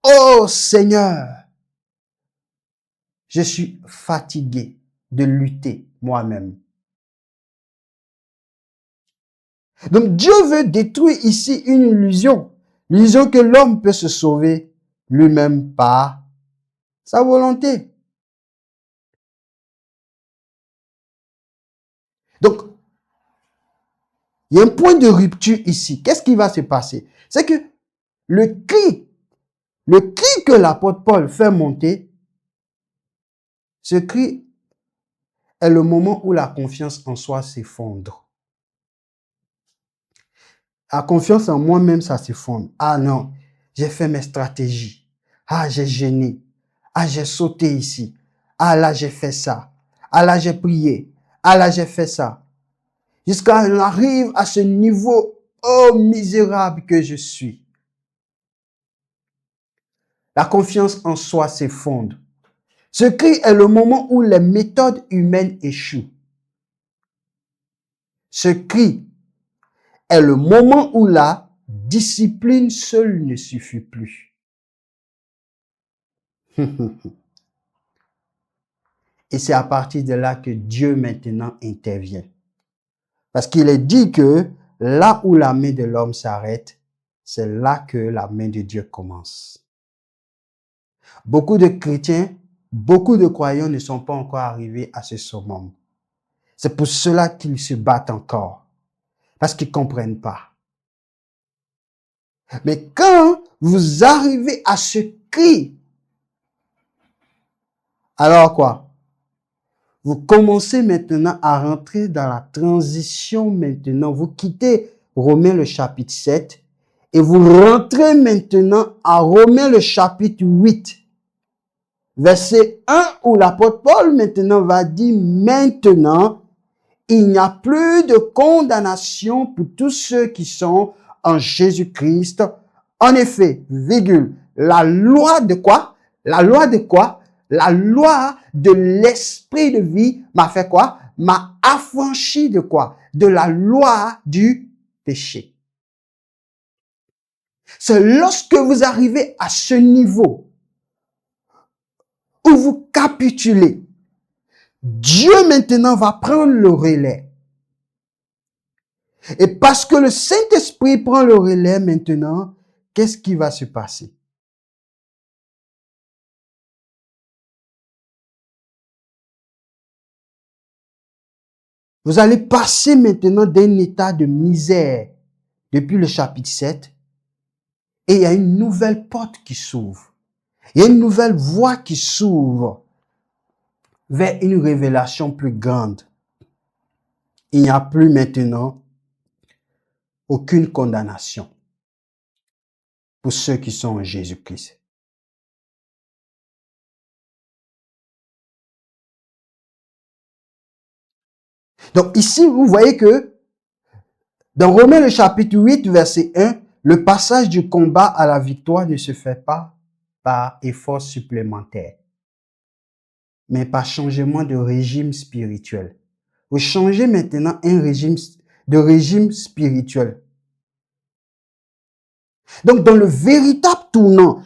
A: Oh Seigneur, je suis fatigué de lutter moi-même. » Donc Dieu veut détruire ici une illusion. L'illusion que l'homme peut se sauver lui-même par sa volonté. Donc, il y a un point de rupture ici. Qu'est-ce qui va se passer? C'est que le cri que l'apôtre Paul fait monter, ce cri est le moment où la confiance en soi s'effondre. La confiance en moi-même, ça s'effondre. Ah non, j'ai fait mes stratégies. Ah, j'ai gêné. Ah, j'ai sauté ici. Ah là, j'ai fait ça. Ah là, j'ai prié. Ah là, j'ai fait ça. Jusqu'à ce qu'on arrive à ce niveau, oh misérable que je suis. La confiance en soi s'effondre. Ce cri est le moment où les méthodes humaines échouent. Ce cri est le moment où la discipline seule ne suffit plus. Et c'est à partir de là que Dieu maintenant intervient. Parce qu'il est dit que là où la main de l'homme s'arrête, c'est là que la main de Dieu commence. Beaucoup de chrétiens, beaucoup de croyants ne sont pas encore arrivés à ce summum. C'est pour cela qu'ils se battent encore. Parce qu'ils ne comprennent pas. Mais quand vous arrivez à ce cri, alors quoi? Vous commencez maintenant à rentrer dans la transition maintenant. Vous quittez Romains le chapitre 7 et vous rentrez maintenant à Romains le chapitre 8. Verset 1 où l'apôtre Paul maintenant va dire maintenant, il n'y a plus de condamnation pour tous ceux qui sont en Jésus-Christ. En effet, virgule, la loi de quoi? La loi de quoi? La loi de l'esprit de vie m'a fait quoi? m'a affranchi de quoi? De la loi du péché. C'est lorsque vous arrivez à ce niveau où vous capitulez, Dieu maintenant va prendre le relais. Et parce que le Saint-Esprit prend le relais maintenant, qu'est-ce qui va se passer? Vous allez passer maintenant d'un état de misère depuis le chapitre 7 et il y a une nouvelle porte qui s'ouvre. Il y a une nouvelle voie qui s'ouvre vers une révélation plus grande. Il n'y a plus maintenant aucune condamnation pour ceux qui sont en Jésus-Christ. Donc ici, vous voyez que dans Romains le chapitre 8, verset 1, le passage du combat à la victoire ne se fait pas par effort supplémentaire, mais par changement de régime spirituel. Vous changez maintenant de régime spirituel. Donc dans le véritable tournant,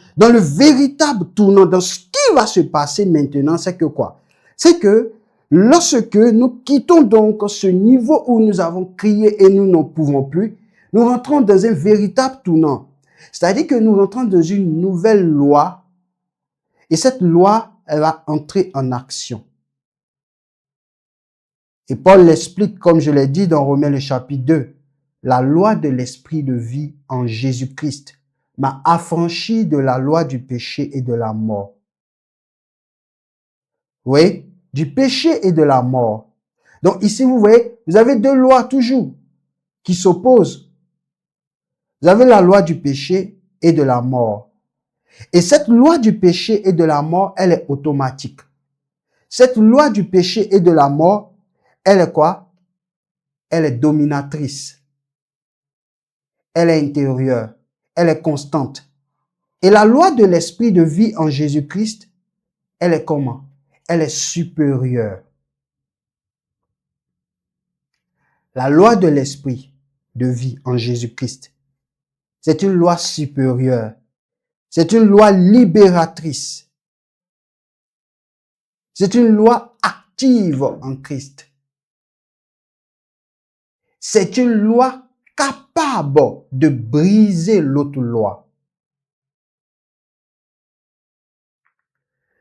A: dans ce qui va se passer maintenant, c'est que quoi? C'est que lorsque nous quittons donc ce niveau où nous avons crié et nous n'en pouvons plus, nous rentrons dans un véritable tournant. C'est-à-dire que nous rentrons dans une nouvelle loi et cette loi, elle va entrer en action. Et Paul l'explique, comme je l'ai dit dans Romains le chapitre 2, la loi de l'esprit de vie en Jésus-Christ m'a affranchi de la loi du péché et de la mort. Oui, du péché et de la mort. Donc ici, vous voyez, vous avez deux lois toujours qui s'opposent. Vous avez la loi du péché et de la mort. Et cette loi du péché et de la mort, elle est automatique. Cette loi du péché et de la mort, elle est quoi? Elle est dominatrice. Elle est intérieure. Elle est constante. Et la loi de l'esprit de vie en Jésus-Christ, elle est comment? Elle est supérieure. La loi de l'esprit de vie en Jésus-Christ, c'est une loi supérieure. C'est une loi libératrice. C'est une loi active en Christ. C'est une loi capable de briser l'autre loi.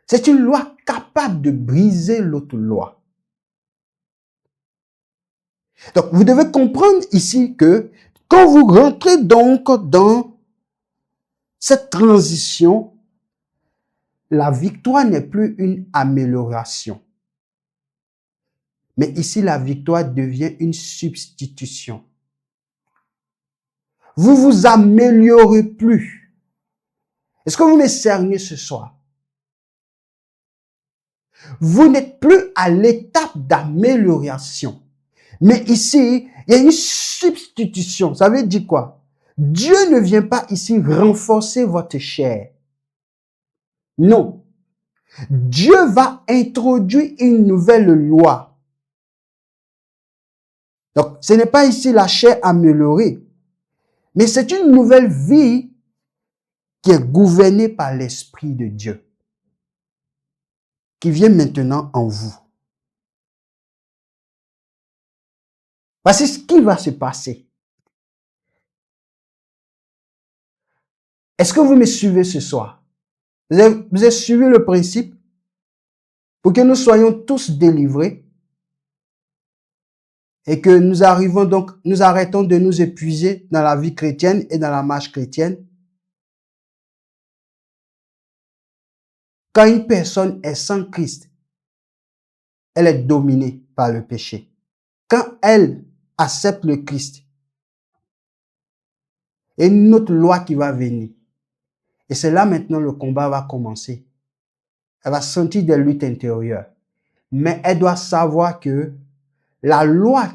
A: C'est une loi capable de briser l'autre loi. Donc, vous devez comprendre ici que quand vous rentrez donc dans cette transition, la victoire n'est plus une amélioration. Mais ici, la victoire devient une substitution. Vous vous améliorez plus. Est-ce que vous me cernez ce soir? Vous n'êtes plus à l'étape d'amélioration. Mais ici, il y a une substitution. Ça veut dire quoi? Dieu ne vient pas ici renforcer votre chair. Non. Dieu va introduire une nouvelle loi. Donc, ce n'est pas ici la chair améliorée, mais c'est une nouvelle vie qui est gouvernée par l'Esprit de Dieu, qui vient maintenant en vous. Voici ce qui va se passer. Est-ce que vous me suivez ce soir? Vous avez suivi le principe pour que nous soyons tous délivrés et que nous arrêtons de nous épuiser dans la vie chrétienne et dans la marche chrétienne. Quand une personne est sans Christ, elle est dominée par le péché. Quand elle accepte le Christ, il y a une autre loi qui va venir. Et c'est là maintenant le combat va commencer. Elle va sentir des luttes intérieures. Mais elle doit savoir que la loi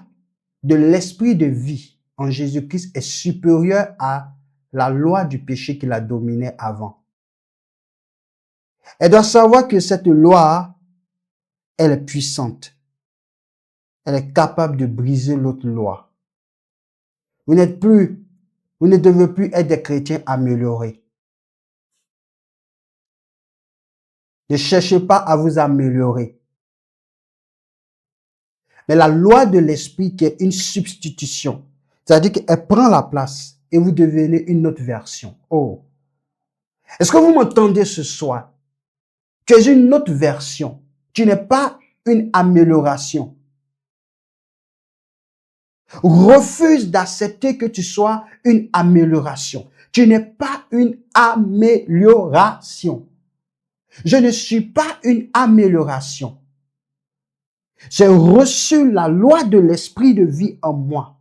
A: de l'esprit de vie en Jésus-Christ est supérieure à la loi du péché qui la dominait avant. Elle doit savoir que cette loi, elle est puissante. elle est capable de briser l'autre loi. Vous ne devez plus être des chrétiens améliorés. Ne cherchez pas à vous améliorer. Mais la loi de l'esprit qui est une substitution, c'est-à-dire qu'elle prend la place et vous devenez une autre version. Oh! Est-ce que vous m'entendez ce soir? Tu es une autre version. Tu n'es pas une amélioration. Refuse d'accepter que tu sois une amélioration. Tu n'es pas une amélioration. Je ne suis pas une amélioration. J'ai reçu la loi de l'esprit de vie en moi.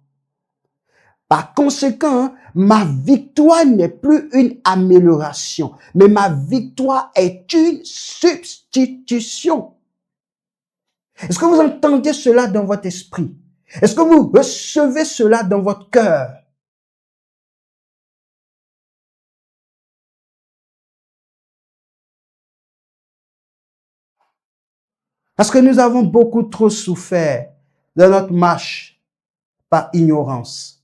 A: Par conséquent, ma victoire n'est plus une amélioration, mais ma victoire est une substitution. Est-ce que vous entendez cela dans votre esprit? Est-ce que vous recevez cela dans votre cœur? Parce que nous avons beaucoup trop souffert dans notre marche par ignorance.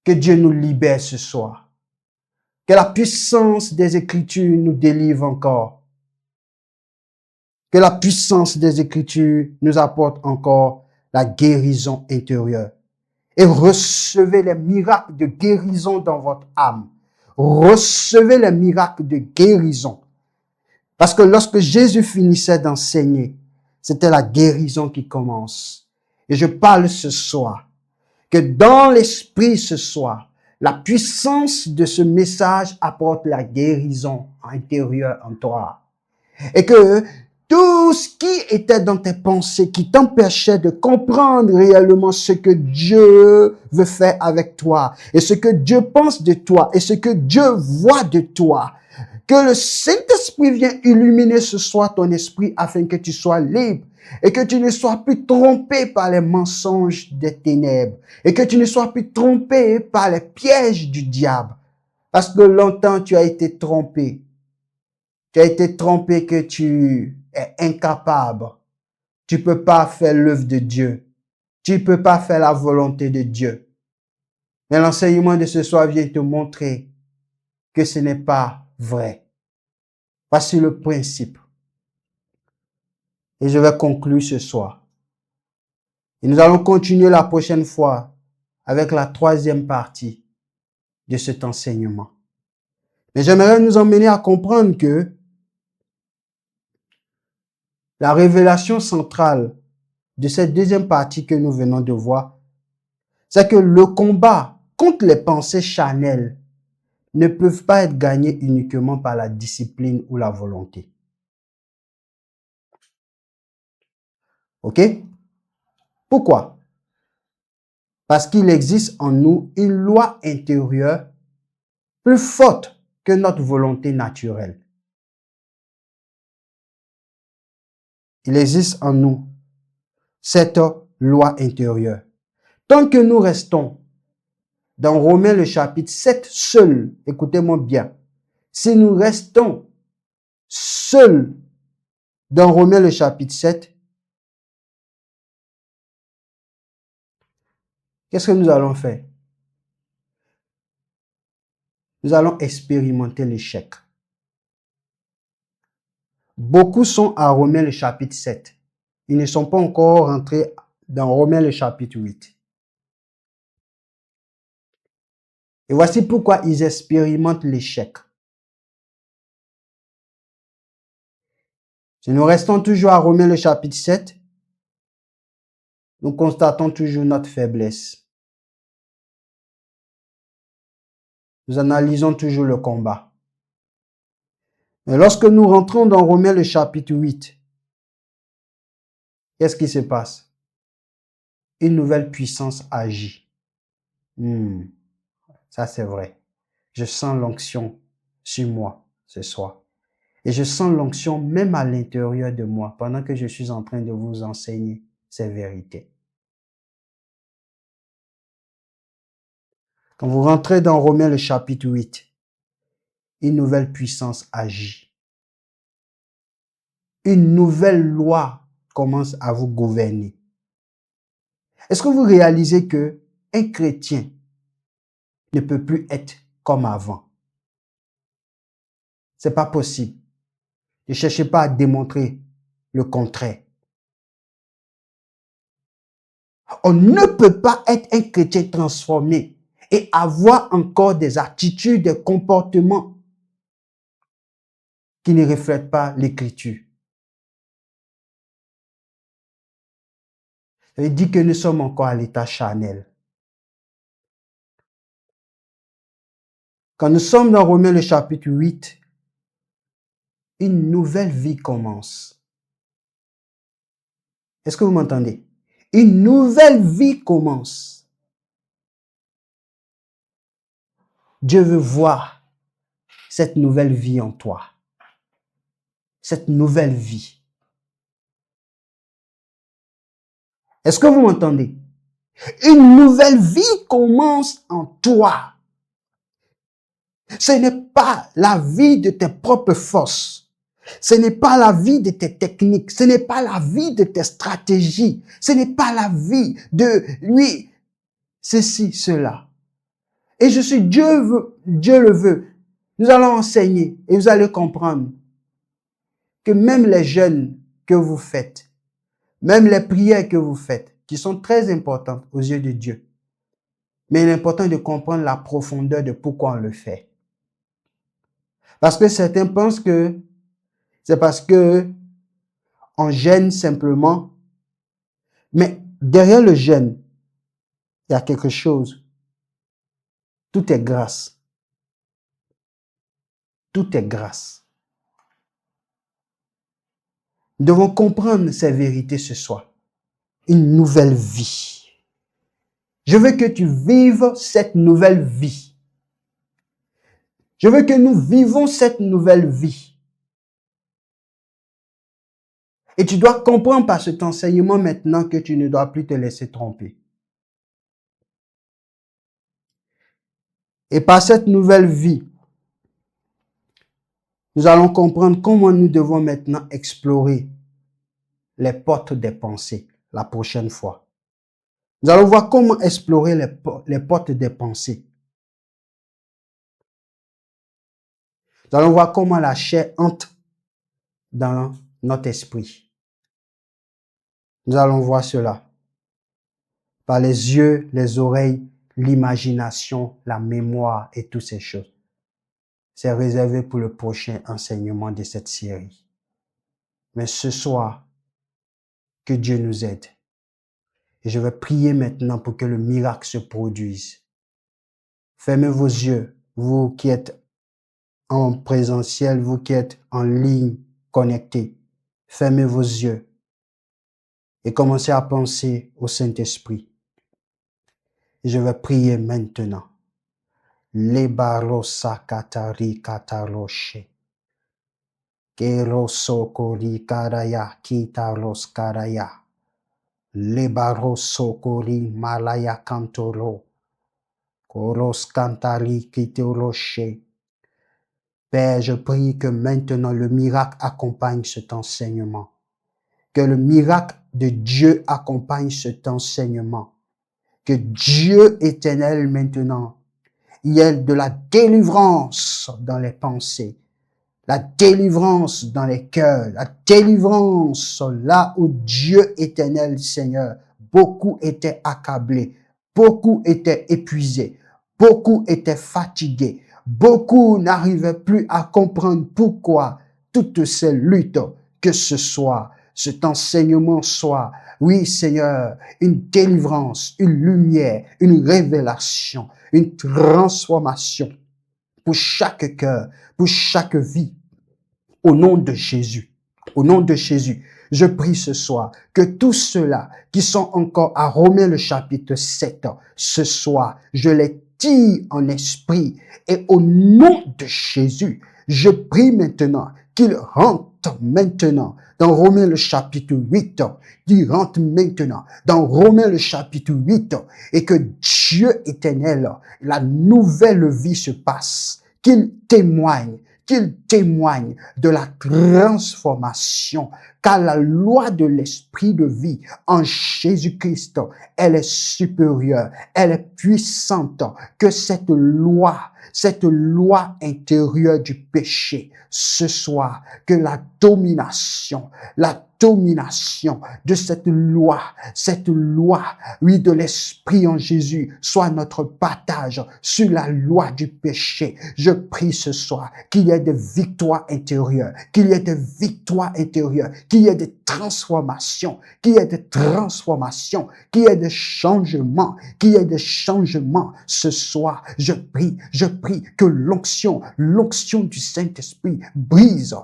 A: Que Dieu nous libère ce soir. Que la puissance des Écritures nous délivre encore. Que la puissance des Écritures nous apporte encore la guérison intérieure. Et recevez les miracles de guérison dans votre âme. Recevez les miracles de guérison. Parce que lorsque Jésus finissait d'enseigner, c'était la guérison qui commence. Et je parle ce soir, que dans l'esprit ce soir, la puissance de ce message apporte la guérison intérieure en toi. Et que tout ce qui était dans tes pensées, qui t'empêchait de comprendre réellement ce que Dieu veut faire avec toi, et ce que Dieu pense de toi, et ce que Dieu voit de toi, que le Saint-Esprit vienne illuminer ce soir ton esprit afin que tu sois libre et que tu ne sois plus trompé par les mensonges des ténèbres et que tu ne sois plus trompé par les pièges du diable. Parce que longtemps tu as été trompé. Tu as été trompé que tu es incapable. Tu peux pas faire l'œuvre de Dieu. Tu peux pas faire la volonté de Dieu. Mais l'enseignement de ce soir vient te montrer que ce n'est pas vrai. Voici le principe. Et je vais conclure ce soir. Et nous allons continuer la prochaine fois avec la troisième partie de cet enseignement. Mais j'aimerais nous emmener à comprendre que la révélation centrale de cette deuxième partie que nous venons de voir, c'est que le combat contre les pensées charnelles ne peuvent pas être gagnés uniquement par la discipline ou la volonté. OK? Pourquoi? Parce qu'il existe en nous une loi intérieure plus forte que notre volonté naturelle. Il existe en nous cette loi intérieure. Tant que nous restons dans Romains le chapitre 7 seuls, écoutez-moi bien, si nous restons seuls dans Romains le chapitre 7, qu'est-ce que nous allons faire? Nous allons expérimenter l'échec. Beaucoup sont à Romains le chapitre 7. Ils ne sont pas encore rentrés dans Romains le chapitre 8. Et voici pourquoi ils expérimentent l'échec. Si nous restons toujours à Romains le chapitre 7, nous constatons toujours notre faiblesse. Nous analysons toujours le combat. Mais lorsque nous rentrons dans Romains le chapitre 8, qu'est-ce qui se passe? Une nouvelle puissance agit. Ça c'est vrai. Je sens l'onction sur moi ce soir. Et je sens l'onction même à l'intérieur de moi pendant que je suis en train de vous enseigner ces vérités. Quand vous rentrez dans Romains le chapitre 8, une nouvelle puissance agit. Une nouvelle loi commence à vous gouverner. Est-ce que vous réalisez que un chrétien ne peut plus être comme avant? C'est pas possible. Ne cherchez pas à démontrer le contraire. On ne peut pas être un chrétien transformé et avoir encore des attitudes, des comportements qui ne reflètent pas l'écriture. Ça veut dire que nous sommes encore à l'état charnel. Quand nous sommes dans Romains le chapitre 8, une nouvelle vie commence. Est-ce que vous m'entendez? Une nouvelle vie commence. Dieu veut voir cette nouvelle vie en toi. Cette nouvelle vie. Est-ce que vous m'entendez? Une nouvelle vie commence en toi. Ce n'est pas la vie de tes propres forces. Ce n'est pas la vie de tes techniques. Ce n'est pas la vie de tes stratégies. Ce n'est pas la vie de lui, ceci, cela. Et je suis Dieu le veut. Nous allons enseigner et vous allez comprendre que même les jeûnes que vous faites, même les prières que vous faites, qui sont très importantes aux yeux de Dieu, mais il est important de comprendre la profondeur de pourquoi on le fait. Parce que certains pensent que c'est parce que on jeûne simplement, mais derrière le jeûne, il y a quelque chose. Tout est grâce. Tout est grâce. Nous devons comprendre ces vérités ce soir. Une nouvelle vie. Je veux que tu vives cette nouvelle vie. Je veux que nous vivons cette nouvelle vie. Et tu dois comprendre par cet enseignement maintenant que tu ne dois plus te laisser tromper. Et par cette nouvelle vie, nous allons comprendre comment nous devons maintenant explorer les portes des pensées la prochaine fois. Nous allons voir comment explorer les portes des pensées. Nous allons voir comment la chair entre dans notre esprit. Nous allons voir cela par les yeux, les oreilles, l'imagination, la mémoire et toutes ces choses. C'est réservé pour le prochain enseignement de cette série. Mais ce soir, que Dieu nous aide. Et je vais prier maintenant pour que le miracle se produise. Fermez vos yeux, vous qui êtes en présentiel, vous qui êtes en ligne, connectés. Fermez vos yeux et commencez à penser au Saint-Esprit. Et je vais prier maintenant. Lebarosa katari kataroshe. Kerosokori karaya kitaros karaya. Lebarosokori malaya kantoro. Koros kantari kitoroshe. Père, je prie que maintenant le miracle accompagne cet enseignement. Que le miracle de Dieu accompagne cet enseignement. Que Dieu éternel maintenant, il y ait de la délivrance dans les pensées, la délivrance dans les cœurs, la délivrance là où Dieu éternel Seigneur, beaucoup étaient accablés, beaucoup étaient épuisés, beaucoup étaient fatigués, beaucoup n'arrivaient plus à comprendre pourquoi toutes ces luttes, que ce soit cet enseignement soit, oui Seigneur, une délivrance, une lumière, une révélation, une transformation pour chaque cœur, pour chaque vie. Au nom de Jésus, au nom de Jésus, je prie ce soir que tous ceux-là qui sont encore à Romains le chapitre 7, ce soir, je les tire en esprit et au nom de Jésus, je prie maintenant qu'ils rentrent maintenant dans Romains le chapitre 8, qu'ils rentrent maintenant dans Romains le chapitre 8 et que Dieu éternel, la nouvelle vie se passe, qu'il témoigne, qu'il témoigne de la transformation, car la loi de l'esprit de vie en Jésus-Christ, elle est supérieure, elle est puissante, que cette loi intérieure du péché, ce soir, que la domination de cette loi, oui, de l'esprit en Jésus, soit notre partage sur la loi du péché. Je prie ce soir qu'il y ait des victoires intérieures, qu'il y ait des victoires intérieures, qu'il y ait des transformations, qu'il y ait des transformations, qu'il y ait des changements, qu'il y ait des changements. Ce soir, je prie que l'onction du Saint-Esprit brise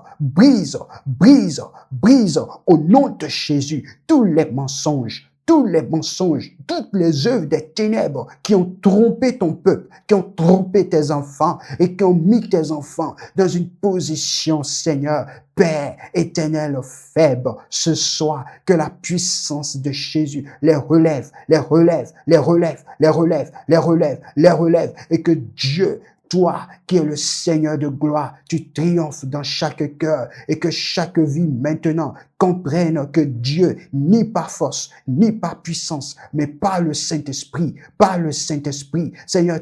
A: au nom de Jésus tous les mensonges, toutes les œuvres des ténèbres qui ont trompé ton peuple, qui ont trompé tes enfants et qui ont mis tes enfants dans une position, Seigneur, Père éternel, faible. Ce soir, que la puissance de Jésus les relève, et que Dieu, toi qui es le Seigneur de gloire, tu triomphes dans chaque cœur et que chaque vie maintenant comprenne que Dieu, ni par force, ni par puissance, mais par le Saint-Esprit, Seigneur,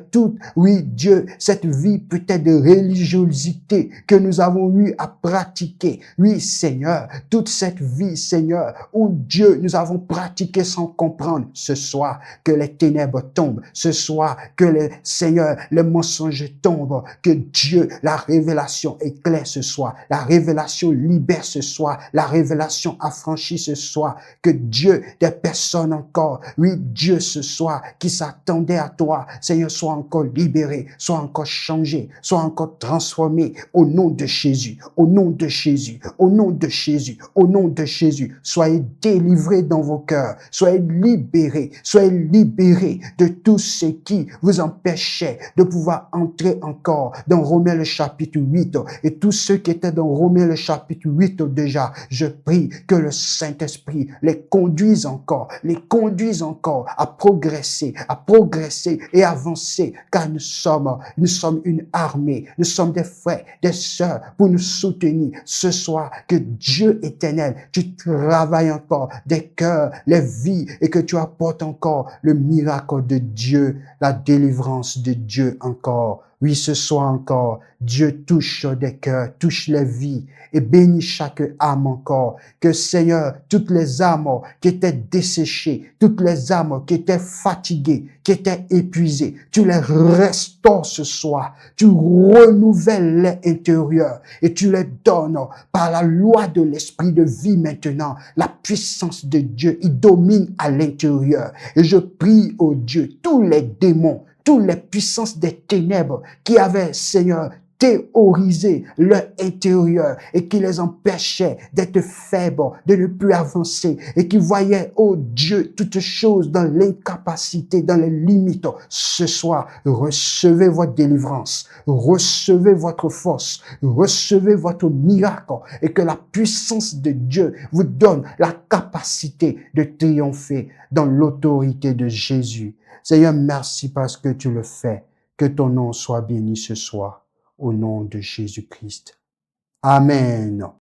A: Dieu, cette vie peut-être de religiosité que nous avons eu à pratiquer, oui, Seigneur, toute cette vie, Seigneur, où Dieu, nous avons pratiqué sans comprendre, ce soir, que les ténèbres tombent, ce soir, que les mensonges tombent, que Dieu, la révélation éclaire ce soir, la révélation libère ce soir, la révélation affranchie ce soir, que Dieu, des personnes encore, oui, Dieu, ce soir, qui s'attendaient à toi, Seigneur, soit encore libéré, soit encore changé, soit encore transformé, au nom de Jésus, soyez délivrés dans vos cœurs, soyez libérés de tout ce qui vous empêchait de pouvoir entrer encore dans Romains le chapitre 8, et tous ceux qui étaient dans Romains le chapitre 8 déjà, je prie que le Saint-Esprit les conduise encore à progresser et avancer, car nous sommes une armée, nous sommes des frères, des sœurs pour nous soutenir ce soir. Que Dieu éternel, tu travailles encore des cœurs, les vies, et que tu apportes encore le miracle de Dieu, la délivrance de Dieu encore. Oui, ce soir encore, Dieu touche des cœurs, touche les vies et bénit chaque âme encore. Que Seigneur, toutes les âmes qui étaient desséchées, toutes les âmes qui étaient fatiguées, qui étaient épuisées, tu les restaures ce soir. Tu renouvelles les intérieurs et tu les donnes par la loi de l'esprit de vie maintenant. La puissance de Dieu, il domine à l'intérieur. Et je prie au Dieu, tous les démons, toutes les puissances des ténèbres qui avaient, Seigneur, théorisé leur intérieur et qui les empêchaient d'être faibles, de ne plus avancer et qui voyaient, oh Dieu, toutes choses dans l'incapacité, dans les limites. Ce soir, recevez votre délivrance, recevez votre force, recevez votre miracle et que la puissance de Dieu vous donne la capacité de triompher dans l'autorité de Jésus. Seigneur, merci parce que tu le fais. Que ton nom soit béni ce soir, au nom de Jésus-Christ. Amen.